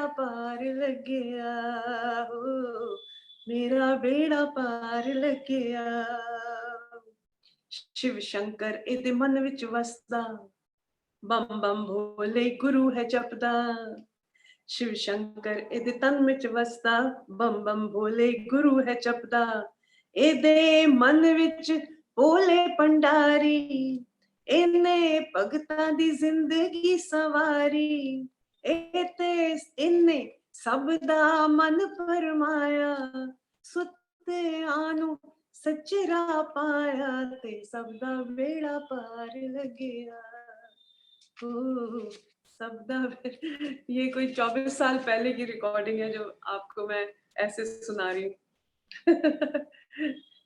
पार लग गया, हो मेरा बेड़ा पार लग गया। शिव शंकर इदे मन विच वसदा, बम बम भोले गुरु है जपदा। शिव शंकर इदे तन विच वसदा, बम बम भोले गुरु है जपदा। इदे मन विच भोले भंडारी, इन्ने भगतां दी जिंदगी सवारी। इन्ने सब दा मन फरमाया, सुते आनू सच्चे राह पाया ते सब दा बेड़ा पार लग गया। सबदा ये कोई 24 साल पहले की रिकॉर्डिंग है जो आपको मैं ऐसे सुना रही हूँ।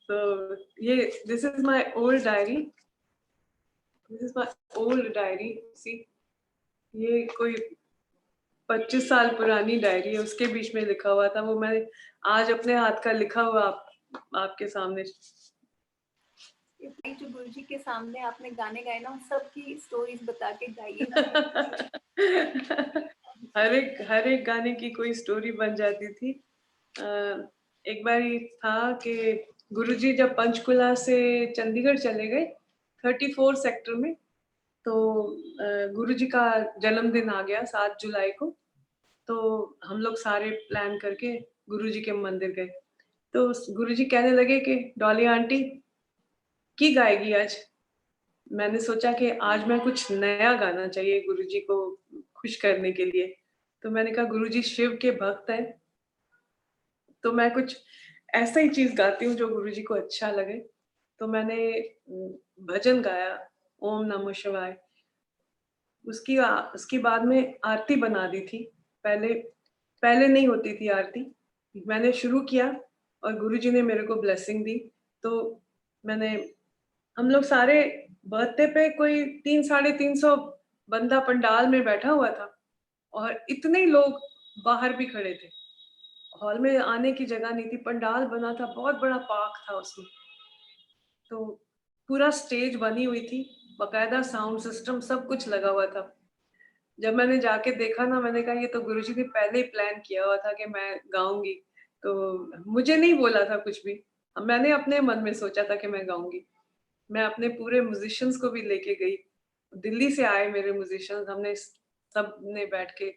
तो ये this is my old diary, this is my old diary. See, ये कोई 25 साल पुरानी डायरी है, उसके बीच में लिखा हुआ था वो, मैं आज अपने हाथ का लिखा हुआ आपके सामने। जो गुरुजी के सामने आपने गाने गाए ना, उन सब की स्टोरीज बता के गाइए। हर एक गाने की कोई स्टोरी बन जाती थी। एक बार ये था कि गुरुजी जब पंचकुला से चंडीगढ़ चले गए 34 सेक्टर में, तो गुरुजी का जन्मदिन आ गया 7 जुलाई को। तो हम लोग सारे प्लान करके गुरुजी के मंदिर गए। तो गुरुजी कहने लगे कि डॉली आंटी की गाएगी आज। मैंने सोचा कि आज मैं कुछ नया गाना चाहिए गुरुजी को खुश करने के लिए। तो मैंने कहा गुरुजी शिव के भक्त हैं, तो मैं कुछ ऐसा ही चीज़ गाती हूँ जो गुरुजी को अच्छा लगे। तो मैंने भजन गाया, ओम नमः शिवाय। उसके बाद में आरती बना दी थी। पहले पहले नहीं होती थी आरती। मैंने शुरू किया और गुरुजी ने मेरे को ब्लेसिंग दी। तो मैंने हम लोग सारे बर्थडे पे कोई 3 साढ़े 300 बंदा पंडाल में बैठा हुआ था और इतने लोग बाहर भी खड़े थे। हॉल में आने की जगह नहीं थी, पंडाल बना था, बहुत बड़ा पार्क था उसमें। तो पूरा स्टेज बनी हुई थी, बाकायदा साउंड सिस्टम सब कुछ लगा हुआ था। जब मैंने जाके देखा ना, मैंने कहा ये तो गुरुजी ने पहले ही प्लान किया हुआ था कि मैं गाऊँगी। तो मुझे नहीं बोला था कुछ भी। मैंने अपने मन में सोचा था कि मैं गाऊँगी। मैं अपने पूरे म्यूजिशियंस को भी लेके गई। दिल्ली से आए मेरे म्यूजिशियंस, हमने सबने बैठ के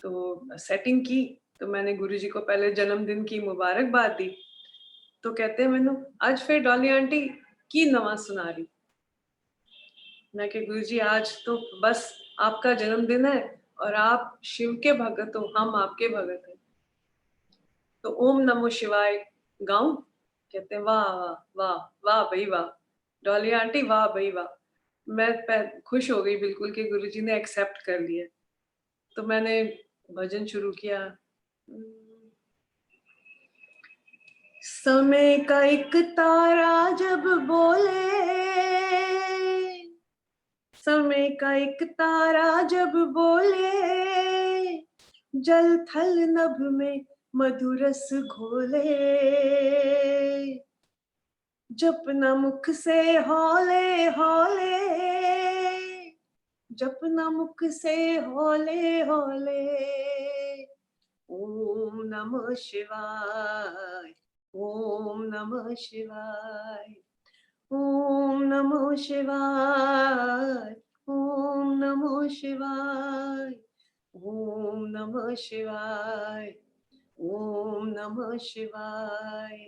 तो सेटिंग की। तो मैंने गुरुजी को पहले जन्मदिन की मुबारकबाद दी। तो कहते हैं मैनू आज फिर डॉली आंटी की नवा सुना रही। मैं कि गुरुजी आज तो बस आपका जन्मदिन है और आप शिव के भगत हो, हम आपके भगत हैं। तो ओम नमो शिवाय गाऊं? कहते हैं वाह वाह वाह वाह भाई वाह, डॉली आंटी वाह भाई वाह। मैं खुश हो गई बिल्कुल कि गुरुजी ने एक्सेप्ट कर लिया। तो मैंने भजन शुरू किया। समय का एक तारा जब बोले, समय का एक तारा जब बोले, जल थल नभ में मधुरस घोले। जपना मुख से हौले हौले, जपना मुख से हौले हौले। ओम नमः शिवाय, ओम नमः शिवाय, ओम नमः शिवाय, ओम नमः शिवाय, ओम नमः शिवाय, ओम नमः शिवाय।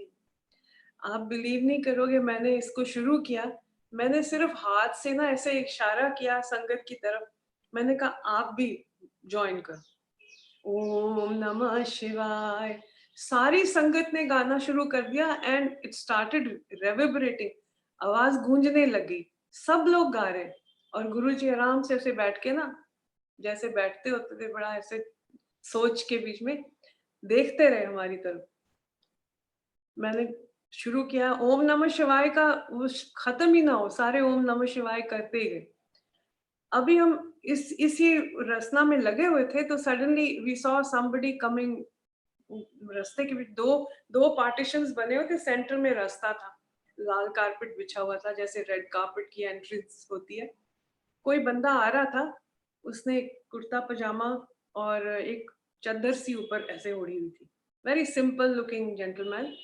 आप बिलीव नहीं करोगे, मैंने इसको शुरू किया, मैंने सिर्फ हाथ से ना ऐसे इशारा किया संगत की तरफ। मैंने कहा आप भी ज्वाइन करो। ओम नमः शिवाय। सारी संगत ने गाना शुरू कर दिया एंड इट स्टार्टेड रेविब्रेटिंग। आवाज गूंजने लगी, सब लोग गा रहे और गुरुजी आराम से ऐसे बैठ के ना, जैसे बैठते होते थे बड़ा ऐसे सोच के बीच में देखते रहे हमारी तरफ। मैंने शुरू किया ओम नमः शिवाय का, वो खत्म ही ना हो, सारे ओम नमः शिवाय करते ही गए। अभी हम इसी रचना में लगे हुए थे तो suddenly we saw somebody coming. रास्ते के बीच दो दो पार्टीशंस बने हुए थे, सेंटर में रास्ता था, लाल कारपेट बिछा हुआ था जैसे रेड कारपेट की एंट्रेंस होती है। कोई बंदा आ रहा था, उसने कुर्ता पजामा और एक चादर सी ऊपर ऐसे ओढ़ी हुई थी, वेरी सिंपल लुकिंग जेंटलमैन।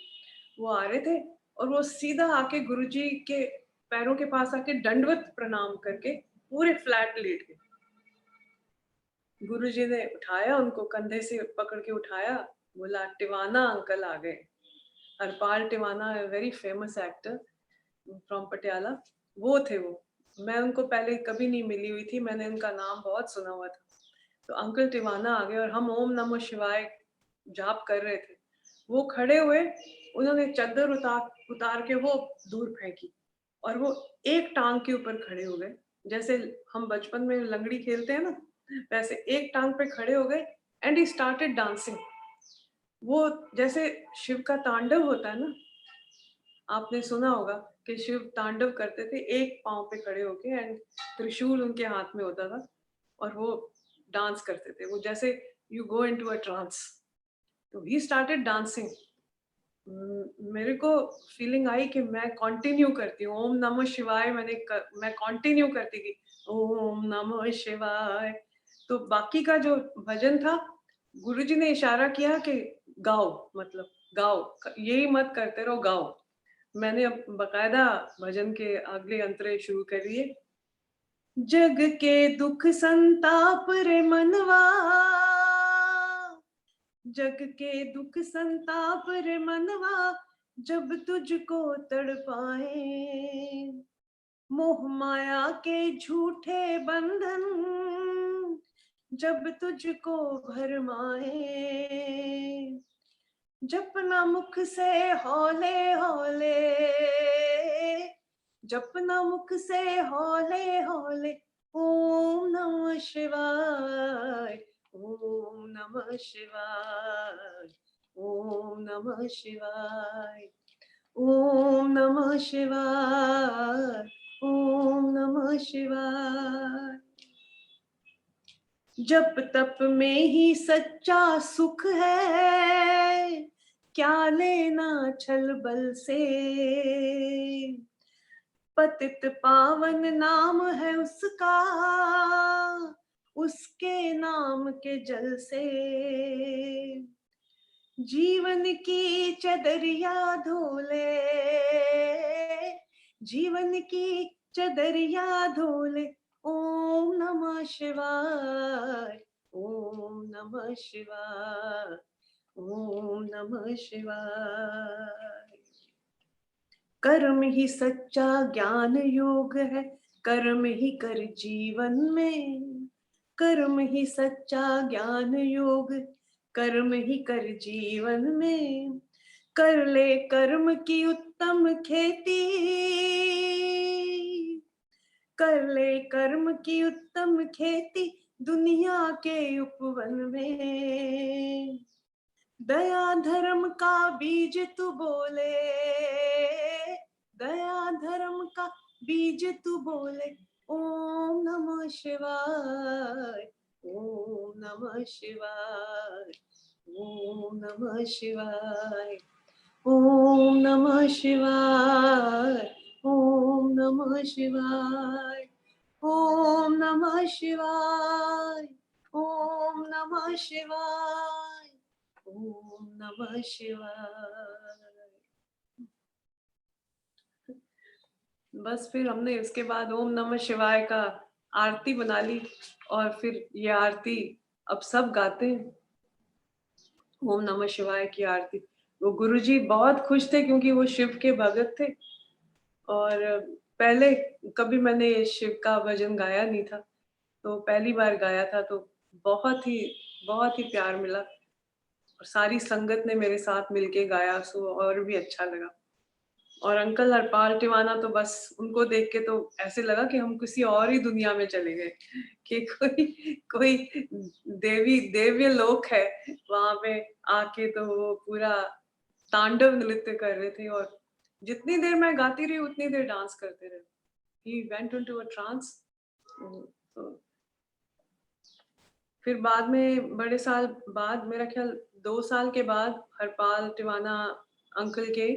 वो आ रहे थे और वो सीधा आके गुरुजी के पैरों के पास आके दंडवत प्रणाम करके पूरे फ्लैट लेट गए। गुरुजी ने उठाया, उनको कंधे से पकड़ के उठाया, बोला टिवाना अंकल आ गए। Harpal Tiwana, very famous actor from Patiala, वो थे वो। मैं उनको पहले कभी नहीं मिली हुई थी, मैंने उनका नाम बहुत सुना हुआ था। तो अंकल टिवाना आ गए और हम ओम नमः शिवाय जाप कर रहे थे। वो खड़े हुए, उन्होंने चादर उतार उतार के वो दूर फेंकी और वो एक टांग के ऊपर खड़े हो गए, जैसे हम बचपन में लंगड़ी खेलते हैं ना, वैसे एक टांग पे खड़े हो गए एंड ही स्टार्टेड डांसिंग। वो जैसे शिव का तांडव होता है ना, आपने सुना होगा कि शिव तांडव करते थे एक पांव पे खड़े होके एंड त्रिशूल उनके हाथ में होता था और वो डांस करते थे, वो जैसे you go into a trance. तो ही स्टार्टेड डांसिंग। मेरे को फीलिंग आई कि मैं कंटिन्यू करती हूँ ओम नमः शिवाय। मैं कंटिन्यू करती थी ओम नमः शिवाय। तो बाकी का जो भजन था, गुरुजी ने इशारा किया कि गाओ, मतलब गाओ, यही मत करते रहो, गाओ। मैंने अब बकायदा भजन के अगले अंतरे शुरू कर दिए। जग के दुख संताप रे मनवा, जग के दुख संताप रे मनवा, जब तुझको तड़पाए, मोह माया के झूठे बंधन, जब तुझको भरमाए, जपना मुख से हौले हौले, जपना मुख से हौले हौले, ओम नमः शिवाय, ओम नमः शिवाय, ओम नमः शिवाय, ओम नमः शिवाय, ओम नमः शिवाय। जप तप में ही सच्चा सुख है, क्या लेना छल बल से, पतित पावन नाम है उसका, उसके नाम के जल से, जीवन की चदरिया धोले, जीवन की चदरिया धोले, ओम नमः शिवाय, ओम नमः शिवाय, ओम नमः शिवाय। कर्म ही सच्चा ज्ञान योग है, कर्म ही कर जीवन में, कर्म ही सच्चा ज्ञान योग, कर्म ही कर जीवन में, कर ले कर्म की उत्तम खेती, कर ले कर्म की उत्तम खेती, दुनिया के उपवन में, दया धर्म का बीज तू बोले, दया धर्म का बीज तू बोले, ओम नमः शिवाय, ओम नमः शिवाय, ओम नमः शिवाय, ओम नमः शिवाय, ओम नमः शिवाय, ओम नमः शिवाय, ओम नमः शिवाय, ओम नमः शिवाय। बस फिर हमने इसके बाद ओम नमः शिवाय का आरती बना ली, और फिर ये आरती अब सब गाते हैं, ओम नमः शिवाय की आरती। वो गुरुजी बहुत खुश थे क्योंकि वो शिव के भगत थे, और पहले कभी मैंने शिव का भजन गाया नहीं था, तो पहली बार गाया था, तो बहुत ही प्यार मिला, और सारी संगत ने मेरे साथ मिलके गाया, सो और भी अच्छा लगा। और अंकल हरपाल टिवाना तो बस उनको देख के तो ऐसे लगा कि हम किसी और ही दुनिया में चले गए, कि कोई कोई देवी देव्य लोक है वहां पे आके, तो वो पूरा तांडव नृत्य कर रहे थे, और जितनी देर मैं गाती रही उतनी देर डांस करते रहे। He went into a trance। तो फिर बाद में बड़े साल बाद, मेरा ख्याल 2 साल के बाद, हरपाल टिवाना अंकल के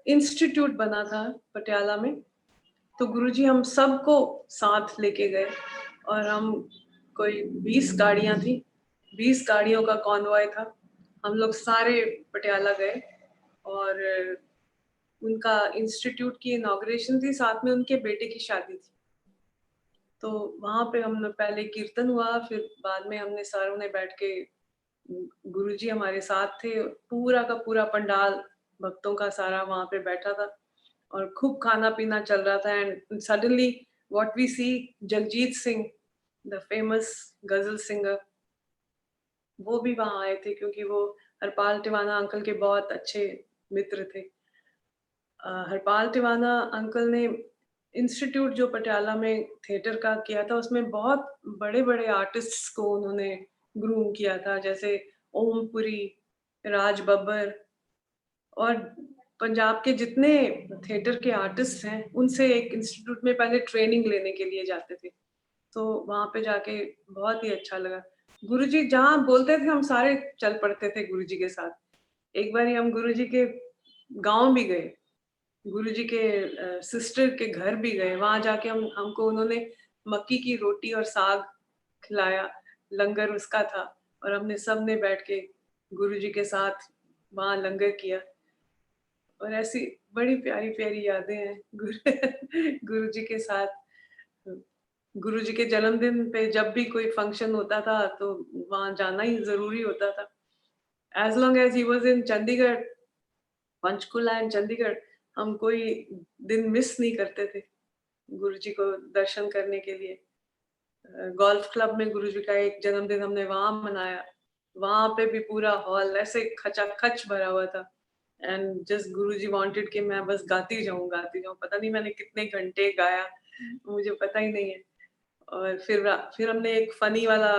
इंस्टीट्यूट बना था पटियाला में, तो गुरुजी हम सबको साथ लेके गए, और हम कोई 20 गाड़ियां थी, 20 गाड़ियों का कॉन्वॉय था, हम लोग सारे पटियाला गए, और उनका इंस्टीट्यूट की इनॉग्रेशन थी, साथ में उनके बेटे की शादी थी, तो वहां पे हम पहले कीर्तन हुआ, फिर बाद में हमने सारों ने बैठ के, गुरुजी हमारे साथ थे, पूरा का पूरा पंडाल भक्तों का सारा वहां पे बैठा था, और खूब खाना पीना चल रहा था, and suddenly what we see, Jagjit Singh, the famous ghazal singer, वो भी वहां आए थे, क्योंकि वो हरपाल टिवाना अंकल के बहुत अच्छे मित्र थे। हरपाल टिवाना अंकल ने इंस्टीट्यूट जो पटियाला में थिएटर का किया था, उसमें बहुत बड़े-बड़े आर्टिस्ट्स को उन्होंने ग्रूम किया था, जैसे ओमपुरी, राज बब्बर, और पंजाब के जितने थिएटर के आर्टिस्ट हैं, उनसे एक इंस्टीट्यूट में पहले ट्रेनिंग लेने के लिए जाते थे, तो वहाँ पे जाके बहुत ही अच्छा लगा। गुरुजी जहाँ बोलते थे हम सारे चल पड़ते थे गुरुजी के साथ। एक बारी हम गुरुजी के गाँव भी गए, गुरुजी के सिस्टर के घर भी गए, वहां जाके हमको उन्होंने मक्की की रोटी और साग खिलाया, लंगर उसका था, और हमने सब ने बैठ के गुरुजी के साथ वहाँ लंगर किया और ऐसी बड़ी प्यारी-प्यारी यादें हैं गुरुजी के साथ। गुरुजी के जन्मदिन पे जब भी कोई फंक्शन होता था तो वहाँ जाना ही ज़रूरी होता था। As long as he was in Chandigarh, Panchkula and Chandigarh, हम कोई दिन मिस नहीं करते थे गुरुजी को दर्शन करने के लिए। गोल्फ क्लब में गुरुजी का एक जन्मदिन हमने वहाँ मनाया। वहाँ पे भी पूरा हॉल ऐसे खचाखच भरा हुआ था एंड जस्ट गुरुजी वांटेड कि मैं बस गाती जाऊँ, गाती जाऊँ। पता नहीं मैंने कितने घंटे गाया, मुझे पता ही नहीं है। और फिर हमने एक फ़नी वाला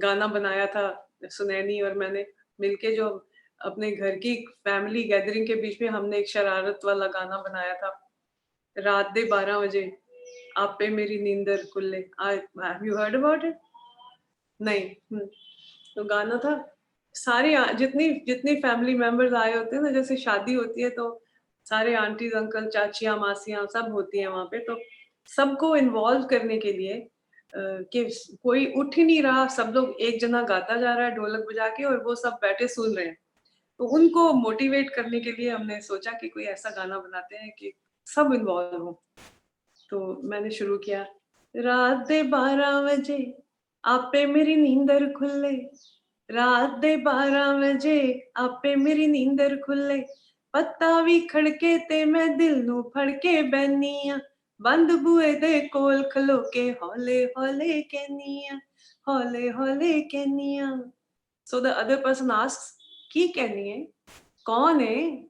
गाना बनाया था, सुनैनी और मैंने मिलके, जो अपने घर की फैमिली गैदरिंग के बीच में हमने एक शरारत वाला गाना बनाया था। रात दे 12 बजे आपे मेरी नींदर खुले। Have you heard about it? नहीं। तो गाना था, सारे जितनी जितनी फैमिली मेंबर्स आए होते हैं ना, जैसे शादी होती है तो सारे आंटीज अंकल चाचियाँ मासियाँ सब होती हैं वहाँ पे, तो सबको इन्वॉल्व करने के लिए कि कोई उठ ही नहीं रहा, सब लोग, एक जना गाता जा रहा है ढोलक बजा के और वो सब बैठे सुन रहे हैं। तो उनको मोटिवेट करने के लिए हमने सोचा कि कोई ऐसा गाना बनाते हैं कि सब इन्वॉल्व हो। तो मैंने शुरू किया, रात दे 12 बजे आपे मेरी नींदर खुले, रात दे 12 बजे आपे मेरी नींदर खुले, पत्ता भी खड़के ते मैं दिल नू फड़के बैनिया, बंद बुए दे कोल खलो के हौले हौले कहनिया, हौले हौले कहनिया। So the other person asks, की कहनी है, कौन है?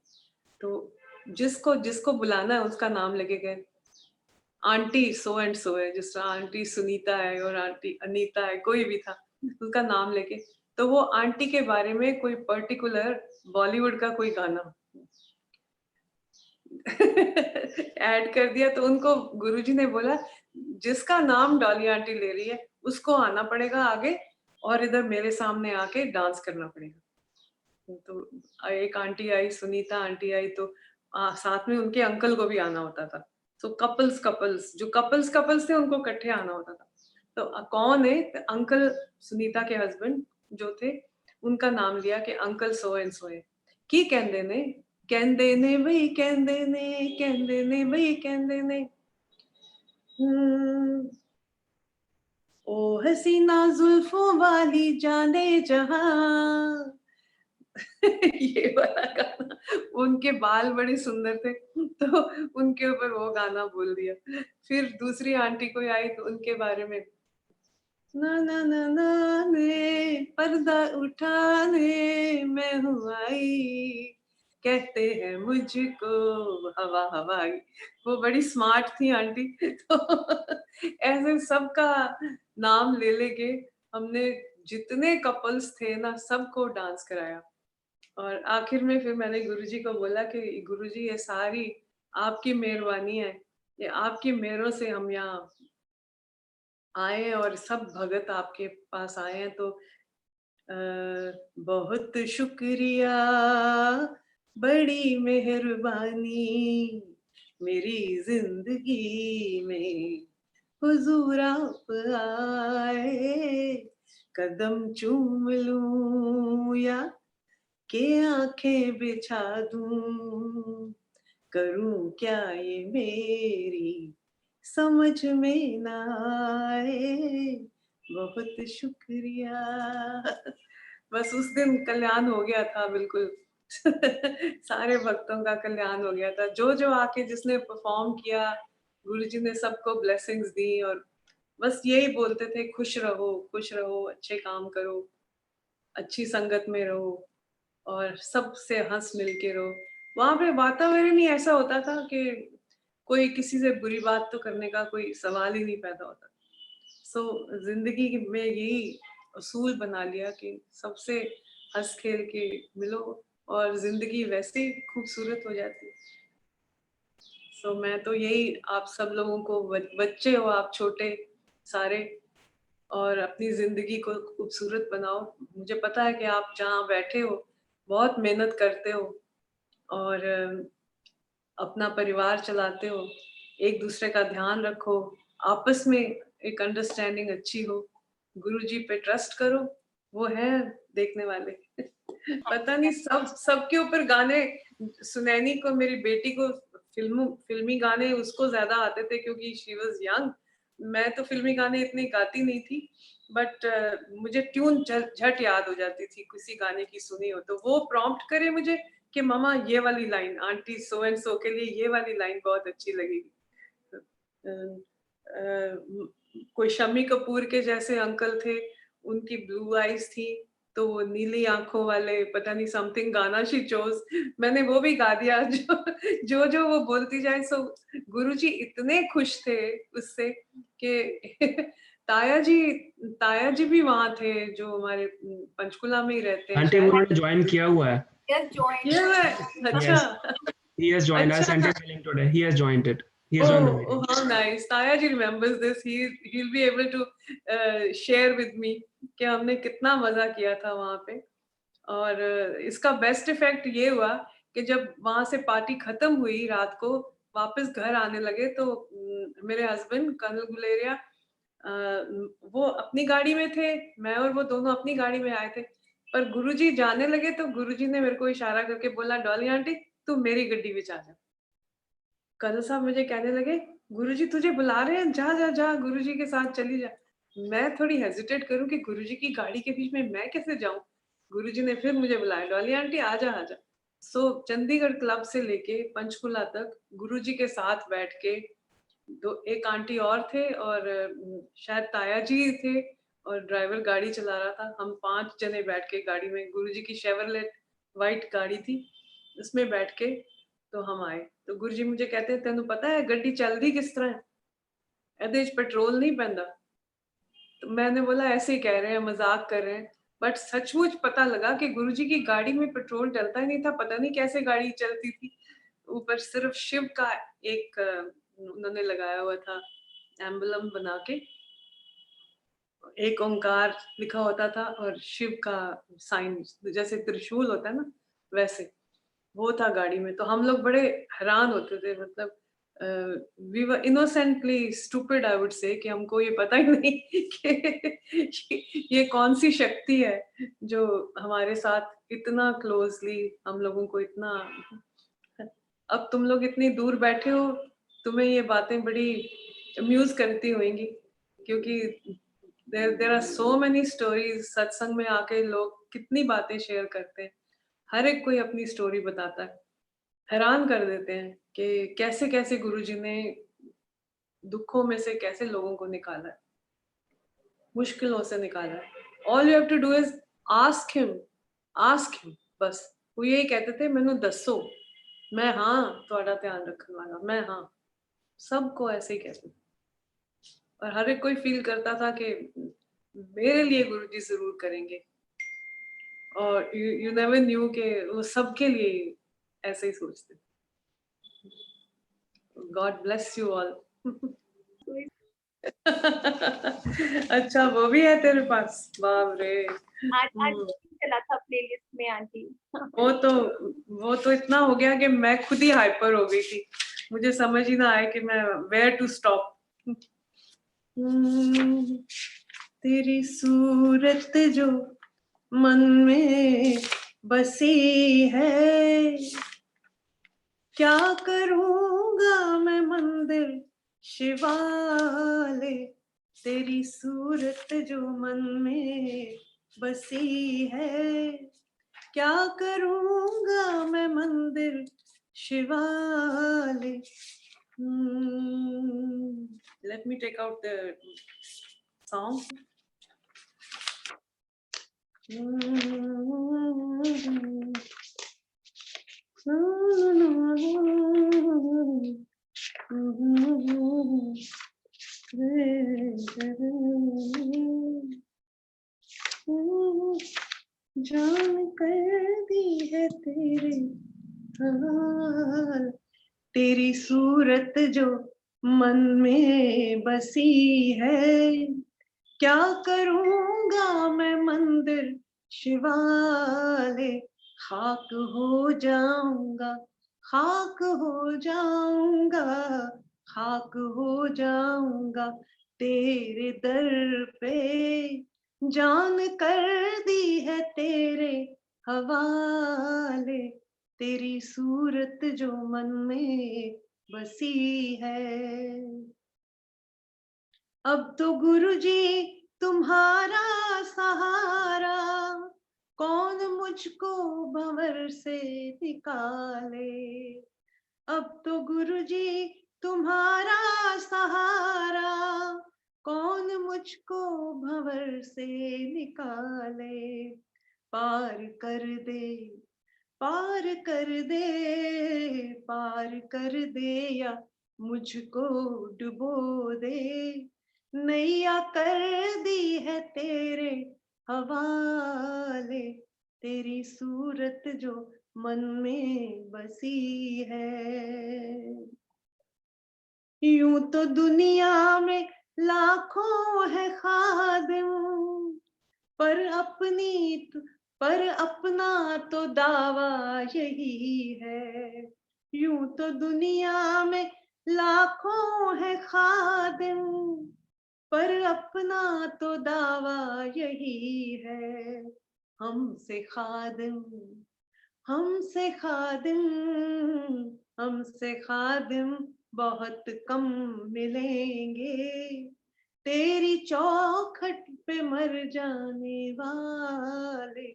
तो जिसको जिसको बुलाना है उसका नाम लगेगा। आंटी सो एंड सो है, जिस तरह आंटी सुनीता है और आंटी अनीता है, कोई भी था, उसका नाम लेके तो वो आंटी के बारे में कोई पर्टिकुलर बॉलीवुड का कोई गाना ऐड कर दिया। तो उनको गुरुजी ने बोला, जिसका नाम डॉली आंटी ले रही है उसको आना पड़ेगा आगे और इधर मेरे सामने आके डांस करना पड़ेगा। तो एक आंटी आई, सुनीता आंटी आई, तो साथ में उनके अंकल को भी आना होता था। तो कपल्स कपल्स जो कपल्स कपल्स थे उनको इकट्ठे आना होता था। तो कौन है? तो अंकल सुनीता के हस्बैंड जो थे उनका नाम लिया कि अंकल सो एंड सो है। की कहंदे ने भाई, कहंदे ने भाई, कहंदे ने हम्म, ओ हसीना जुल्फों वाली जाने जहां। ये वाला गाना, उनके बाल बड़े सुंदर थे तो उनके ऊपर वो गाना बोल दिया। फिर दूसरी आंटी कोई आई तो उनके बारे में, ना ना ना ना ने पर्दा उठाने मैं हूँ आई, कहते हैं मुझको हवा हवाई। वो बड़ी स्मार्ट थी आंटी तो ऐसे सबका नाम ले लेके हमने जितने कपल्स थे ना सबको डांस कराया। और आखिर में फिर मैंने गुरुजी को बोला कि गुरुजी ये सारी आपकी मेहरबानी है, ये आपकी मेहरों से हम यहाँ आए हैं और सब भगत आपके पास आए हैं। तो बहुत शुक्रिया, बड़ी मेहरबानी, मेरी जिंदगी में हुजूर आप आए, कदम चूम लूं या के आंखें बिछा दूं, करूं क्या ये मेरी समझ में ना आए, बहुत शुक्रिया। बस उस दिन कल्याण हो गया था बिल्कुल। सारे भक्तों का कल्याण हो गया था। जो जो आके जिसने परफॉर्म किया, गुरुजी ने सबको ब्लेसिंग्स दी और बस यही बोलते थे, खुश रहो, अच्छे काम करो, अच्छी संगत में रहो और सबसे हंस मिल के रहो। वहां पे वातावरण ही ऐसा होता था कि कोई किसी से बुरी बात तो करने का कोई सवाल ही नहीं पैदा होता। सो जिंदगी में यही असूल बना लिया कि सबसे हंस खेल के मिलो और जिंदगी वैसे ही खूबसूरत हो जाती है। सो मैं तो यही आप सब लोगों को, बच्चे हो आप छोटे सारे, और अपनी जिंदगी को खूबसूरत बनाओ। मुझे पता है कि आप जहाँ बैठे हो बहुत मेहनत करते हो और अपना परिवार चलाते हो, एक दूसरे का ध्यान रखो, आपस में एक अंडरस्टैंडिंग अच्छी हो, गुरुजी पे ट्रस्ट करो, वो है देखने वाले। पता नहीं सबके ऊपर गाने, सुनैनी को, मेरी बेटी को फिल्मी गाने उसको ज्यादा आते थे क्योंकि शी वाज यंग। मैं तो फिल्मी गाने इतने गाती नहीं थी, बट मुझे ट्यून झट याद हो जाती थी, किसी गाने की सुनी हो तो वो प्रॉम्प्ट करे मुझे कि मामा ये वाली line aunty so and so के लिए ये वाली लाइन बहुत अच्छी लगेगी। कोई शम्मी कपूर के जैसे अंकल थे, उनकी ब्लू आईज थी, तो वो नीली आंखों वाले पता नहीं समथिंग गाना शी चोज, मैंने वो भी गा दिया। जो वो बोलती जाए। सो गुरुजी इतने खुश थे उससे कि ताया जी भी वहां थे जो हमारे पंचकुला में ही रहते हैं आंटी शायद। उन्होंने ज्वाइन किया हुआ है। Just joined. ये अच्छा। He has joined us अच्छा। and telling today. He has joined it. He has joined the meeting. Oh, how nice. Taya ji remembers this. He'll be able to share with me कि हमने कितना मजा किया था वहां पे। और इसका बेस्ट इफेक्ट ये हुआ कि जब वहां से पार्टी खत्म हुई रात को, वापस घर आने लगे तो मेरे हस्बैंड कर्नल गुलेरिया वो अपनी गाड़ी में थे, मैं और वो दोनों अपनी गाड़ी में आए थे। पर गुरुजी जाने लगे तो गुरुजी ने मेरे को इशारा करके बोला, डॉली आंटी तू मेरी गड्डी में जा। कर्नल साहब मुझे कहने लगे, गुरुजी तुझे बुला रहे हैं, जा जा जा गुरुजी के साथ चली जा। मैं थोड़ी हेजिटेट करूं कि गुरुजी की गाड़ी के बीच में मैं कैसे जाऊं। गुरुजी ने फिर मुझे बुलाया, डॉली आंटी आजा आजा। सो चंडीगढ़ क्लब से लेके पंचकुला तक गुरुजी के साथ बैठ के, एक आंटी और थे और शायद ताया जी थे और ड्राइवर गाड़ी चला रहा था। हम 5 जने बैठ के गाड़ी में, गुरुजी की शेवरलेट वाइट गाड़ी थी, उसमें बैठ के तो हम आए। तो गुरुजी मुझे कहते हैं, तेनू पता है गड्डी चलदी किस तरह है, एदे च पेट्रोल नहीं पैंदा। तो मैंने बोला ऐसे ही कह रहे हैं, मजाक कर रहे हैं। बट सचमुच पता लगा कि गुरुजी की गाड़ी में पेट्रोल डलता ही नहीं था, पता नहीं कैसे गाड़ी चलती थी। ऊपर सिर्फ शिव का एक उन्होंने लगाया हुआ था एम्बलम बना के, एक ओंकार लिखा होता था और शिव का साइन जैसे त्रिशूल होता है ना, वैसे वो था गाड़ी में। तो हम लोग बड़े हैरान होते थे, मतलब we were innocently stupid I would say, कि हमको ये पता ही नहीं कि ये कौन सी शक्ति है जो हमारे साथ इतना क्लोजली हम लोगों को इतना। अब तुम लोग इतनी दूर बैठे हो, तुम्हें ये बातें बड़ी अम्यूज करती होंगी क्योंकि there are so many stories. सत्संग में आके लोग कितनी बातें शेयर करते हैं, हर एक कोई अपनी स्टोरी बताता है, हैरान कर देते हैं कि कैसे कैसे गुरुजी ने दुखों में से कैसे लोगों को निकाला है, मुश्किलों से निकाला है। All you have to do is ask him. बस वो यही कहते थे, मैनू दसो, मैं हाँ थोड़ा ध्यान रखने वाला, मैं हाँ। सबको ऐसे ही कहते थे और हर एक कोई फील करता था कि मेरे लिए गुरुजी जरूर करेंगे। और यू नेवर न्यू कि वो सबके लिए ऐसे ही सोचते। God bless you all. अच्छा वो भी है तेरे पास, बाप रे। आज चला था प्लेलिस्ट में आंटी। वो तो इतना हो गया कि मैं खुद ही हाइपर हो गई थी, मुझे समझ ही ना आए कि मैं वेयर टू स्टॉप। तेरी सूरत जो मन में बसी है, क्या करूंगा मैं मंदिर शिवाले। तेरी सूरत जो मन में बसी है, क्या करूंगा मैं मंदिर शिवाले। Let me take out the song. जान कर दी है तेरे हाल, तेरी सूरत जो मन में बसी है, क्या करूंगा मैं मंदिर शिवाले। खाक हो जाऊंगा, खाक हो जाऊंगा, खाक हो जाऊंगा तेरे दर पे। जान कर दी है तेरे हवाले, तेरी सूरत जो मन में बसी है। अब तो गुरुजी तुम्हारा सहारा, कौन मुझको भंवर से निकाले। अब तो गुरुजी तुम्हारा सहारा, कौन मुझको भंवर से निकाले। पार कर दे, पार कर दे, पार कर दे, या मुझको डुबो दे। नैया कर दी है तेरे हवाले, तेरी सूरत जो मन में बसी है। यूं तो दुनिया में लाखों है खादिम, पर अपना तो दावा यही है। यूं तो दुनिया में लाखों है खादिम, पर अपना तो दावा यही है। हमसे खादिम, हमसे खादिम, हमसे खादिम बहुत कम मिलेंगे। तेरी चौखट पे मर जाने वाले,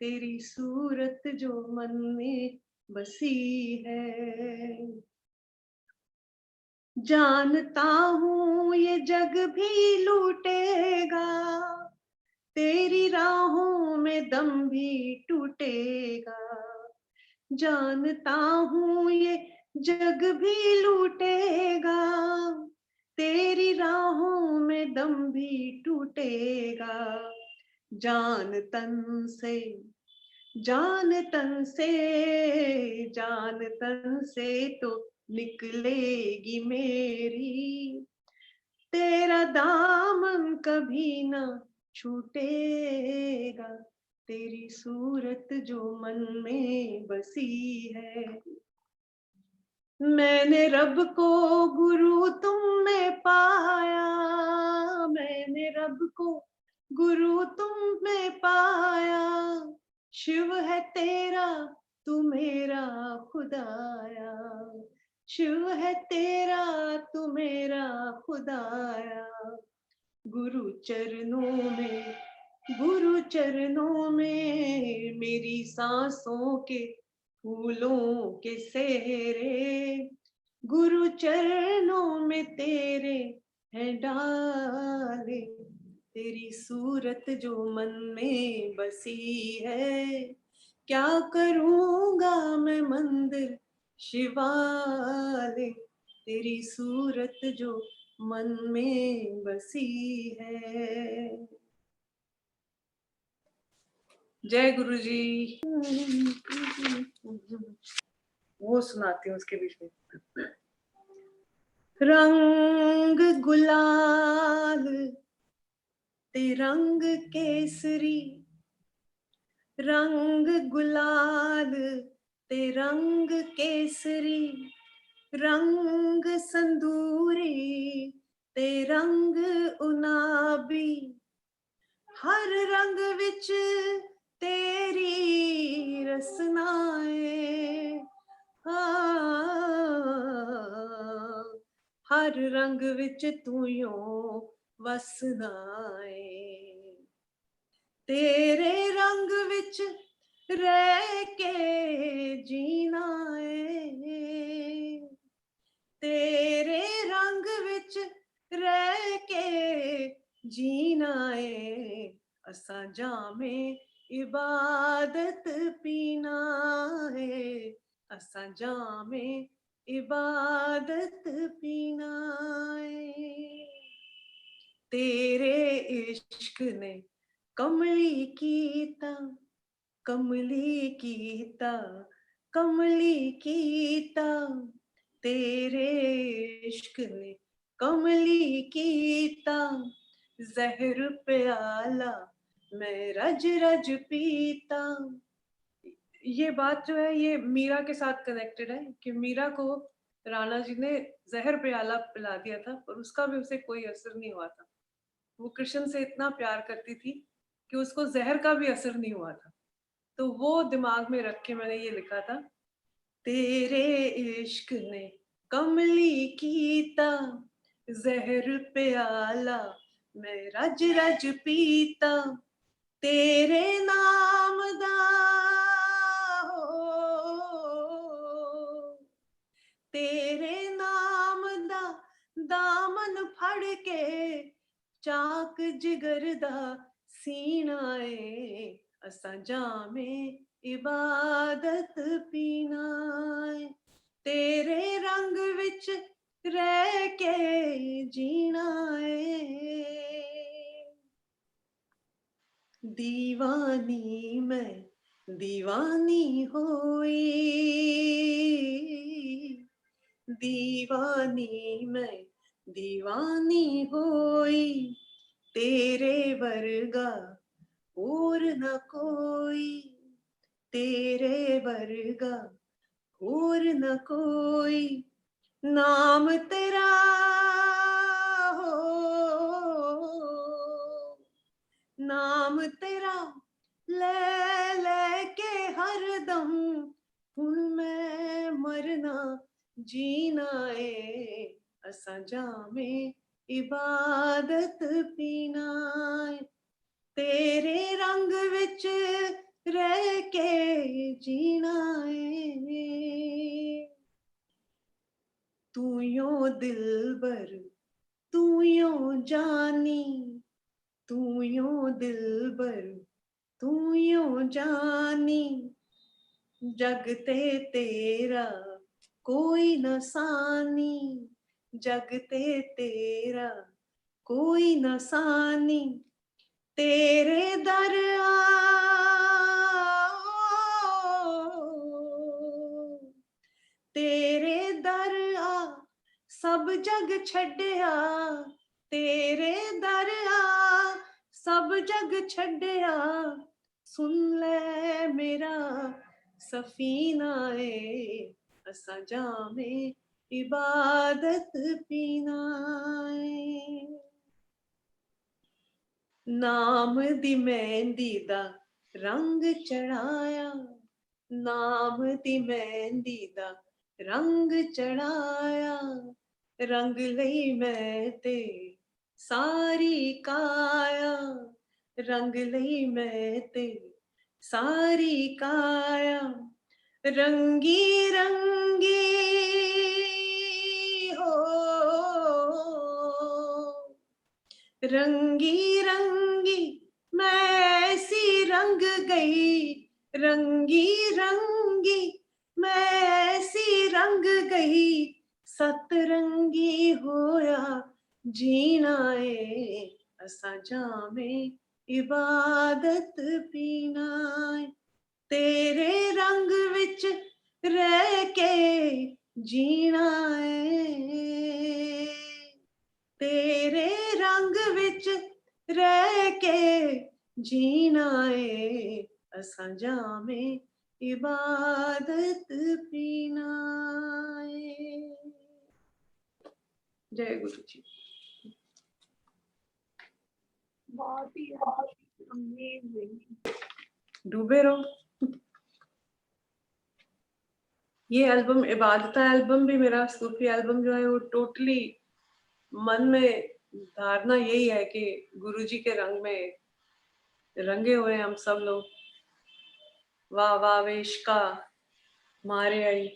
तेरी सूरत जो मन में बसी है। जानता हूँ ये जग भी लूटेगा, तेरी राहों में दम भी टूटेगा। जानता हूँ ये जग भी लूटेगा, तेरी राहों में दम भी टूटेगा। जान तन से, जान तन से, जान तन से तो निकलेगी मेरी। तेरा दामन कभी ना छूटेगा, तेरी सूरत जो मन में बसी है। मैंने रब को गुरु तुम में पाया, मैंने रब को गुरु तुम में पाया। शिव है तेरा तू मेरा खुदाया, शिव है तेरा तू मेरा खुदाया। गुरु चरणों में, गुरु चरणों में मेरी सांसों के फूलों के सेहरे। गुरु चरणों में तेरे हैं डाले, तेरी सूरत जो मन में बसी है। क्या करूँगा मैं मंदिर शिवाले, तेरी सूरत जो मन में बसी है। जय गुरु जी। वो सुनाती हूँ उसके बीच में। रंग गुलाल ते रंग केसरी, रंग गुलाल ते रंग केसरी, रंग संदूरी ते रंग उनाबी। हर रंग विच तेरी रसनाए, हर रंग विच तू यों वसनाए। तेरे रंग विच रह के जीना है, तेरे रंग विच रह के जीना है। असा जामे इबादत पीना है, असा जामे इबादत पीना है। तेरे इश्क ने कमली कीता, कमली कीता, कमली कीता। तेरे इश्क ने कमली कीता, जहर प्याला मैं रज रज पीता। ये बात जो है ये मीरा के साथ कनेक्टेड है कि मीरा को राणा जी ने जहर प्याला पिला दिया था, पर उसका भी उसे कोई असर नहीं हुआ था। वो कृष्ण से इतना प्यार करती थी कि उसको जहर का भी असर नहीं हुआ था। तो वो दिमाग में रख के मैंने ये लिखा था, तेरे इश्क ने कमली कीता, जहर प्याला मैं रज रज पीता, तेरे नाम दा तेरे नाम दा दामन फड़ के चाक जिगर दा सीना ए, असा जामे इबादत पीना ए, तेरे रंग विच रह के जीना ए, दीवानी मैं दीवानी होई, दीवानी मैं दीवानी होई, तेरे वर्गा और न कोई, तेरे वर्गा और न कोई, नाम तेरा हो, नाम तेरा ले ले के हरदम, हुन मैं मरना जीना ए, असा जामे इबादत पीना ए, तेरे रंग विच रह के जीना ए, तू यो दिलबर तू यो जानी, तू यो दिलबर तू यो जानी, जगते तेरा कोई न सानी, जगते तेरा कोई न सानी, तेरे दर तेरे दर सब जग छड्डिया, तेरे दर सब जग छड्डिया, सुन ले मेरा सफीना ए, असा जामे इबादत पीना ए, नाम दी मेहंदी दा रंग चढ़ाया, नाम दी मेहंदी दा रंग चढ़ाया, रंग लई मैं ते सारी काया, रंग लई मैं ते सारी काया, रंगी रंगी हो, रंगी रंगी मैं ऐसी रंग गई, रंगी रंगी मैं ऐसी रंग गई, सतरंगी होया जीना ए, असा जामे इबादत पीना ए, तेरे रंग विच रह के जीना ए, तेरे रंग विच रह के जीना ए, असा जामे इबादत पीना ए। जय गुरु जी। बहुत ही अमेजिंग। डूबे रहो। ये एल्बम इबादता एल्बम भी मेरा सूफी एल्बम जो है वो टोटली मन में धारणा यही है कि गुरुजी के रंग में रंगे हुए हम सब लोग। वाह वाह वेश का मारे आई,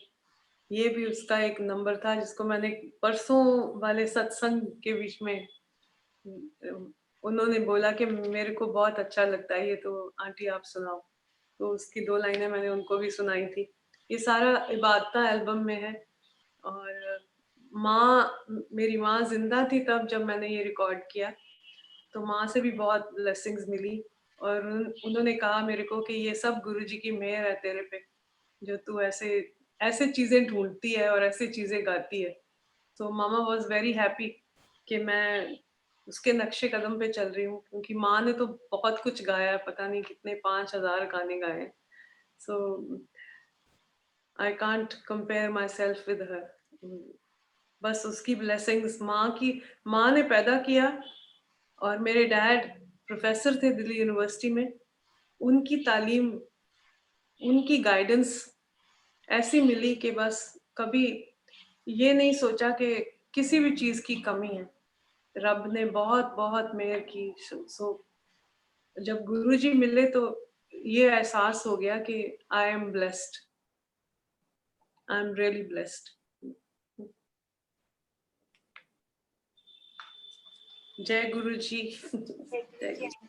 ये भी उसका एक नंबर था जिसको मैंने परसों वाले सत्संग के बीच में उन्होंने बोला कि मेरे को बहुत अच्छा लगता है ये, तो आंटी आप सुनाओ, तो उसकी 2 लाइनें मैंने उनको भी सुनाई थी। ये सारा इबादता एल्बम में है। और मेरी माँ जिंदा थी तब जब मैंने ये रिकॉर्ड किया, तो माँ से भी बहुत ब्लेसिंग्स मिली और उन्होंने कहा मेरे को कि ये सब गुरुजी की मेहर है तेरे पे, जो तू ऐसे चीजें ढूंढती है और ऐसे चीजें गाती है। तो मामा वाज वेरी हैप्पी कि मैं उसके नक्शे कदम पे चल रही हूँ, क्योंकि माँ ने तो बहुत कुछ गाया है, पता नहीं कितने 5000 गाने गाए। So I can't compare myself with her. बस उसकी ब्लेसिंग्स, माँ ने पैदा किया और मेरे डैड प्रोफेसर थे दिल्ली यूनिवर्सिटी में, उनकी तालीम उनकी गाइडेंस ऐसी मिली कि बस कभी ये नहीं सोचा कि किसी भी चीज की कमी है। रब ने बहुत बहुत मेहर की। सो जब गुरुजी मिले तो ये एहसास हो गया कि I am blessed, I am really blessed. जय गुरु जी। जय गुरु जी।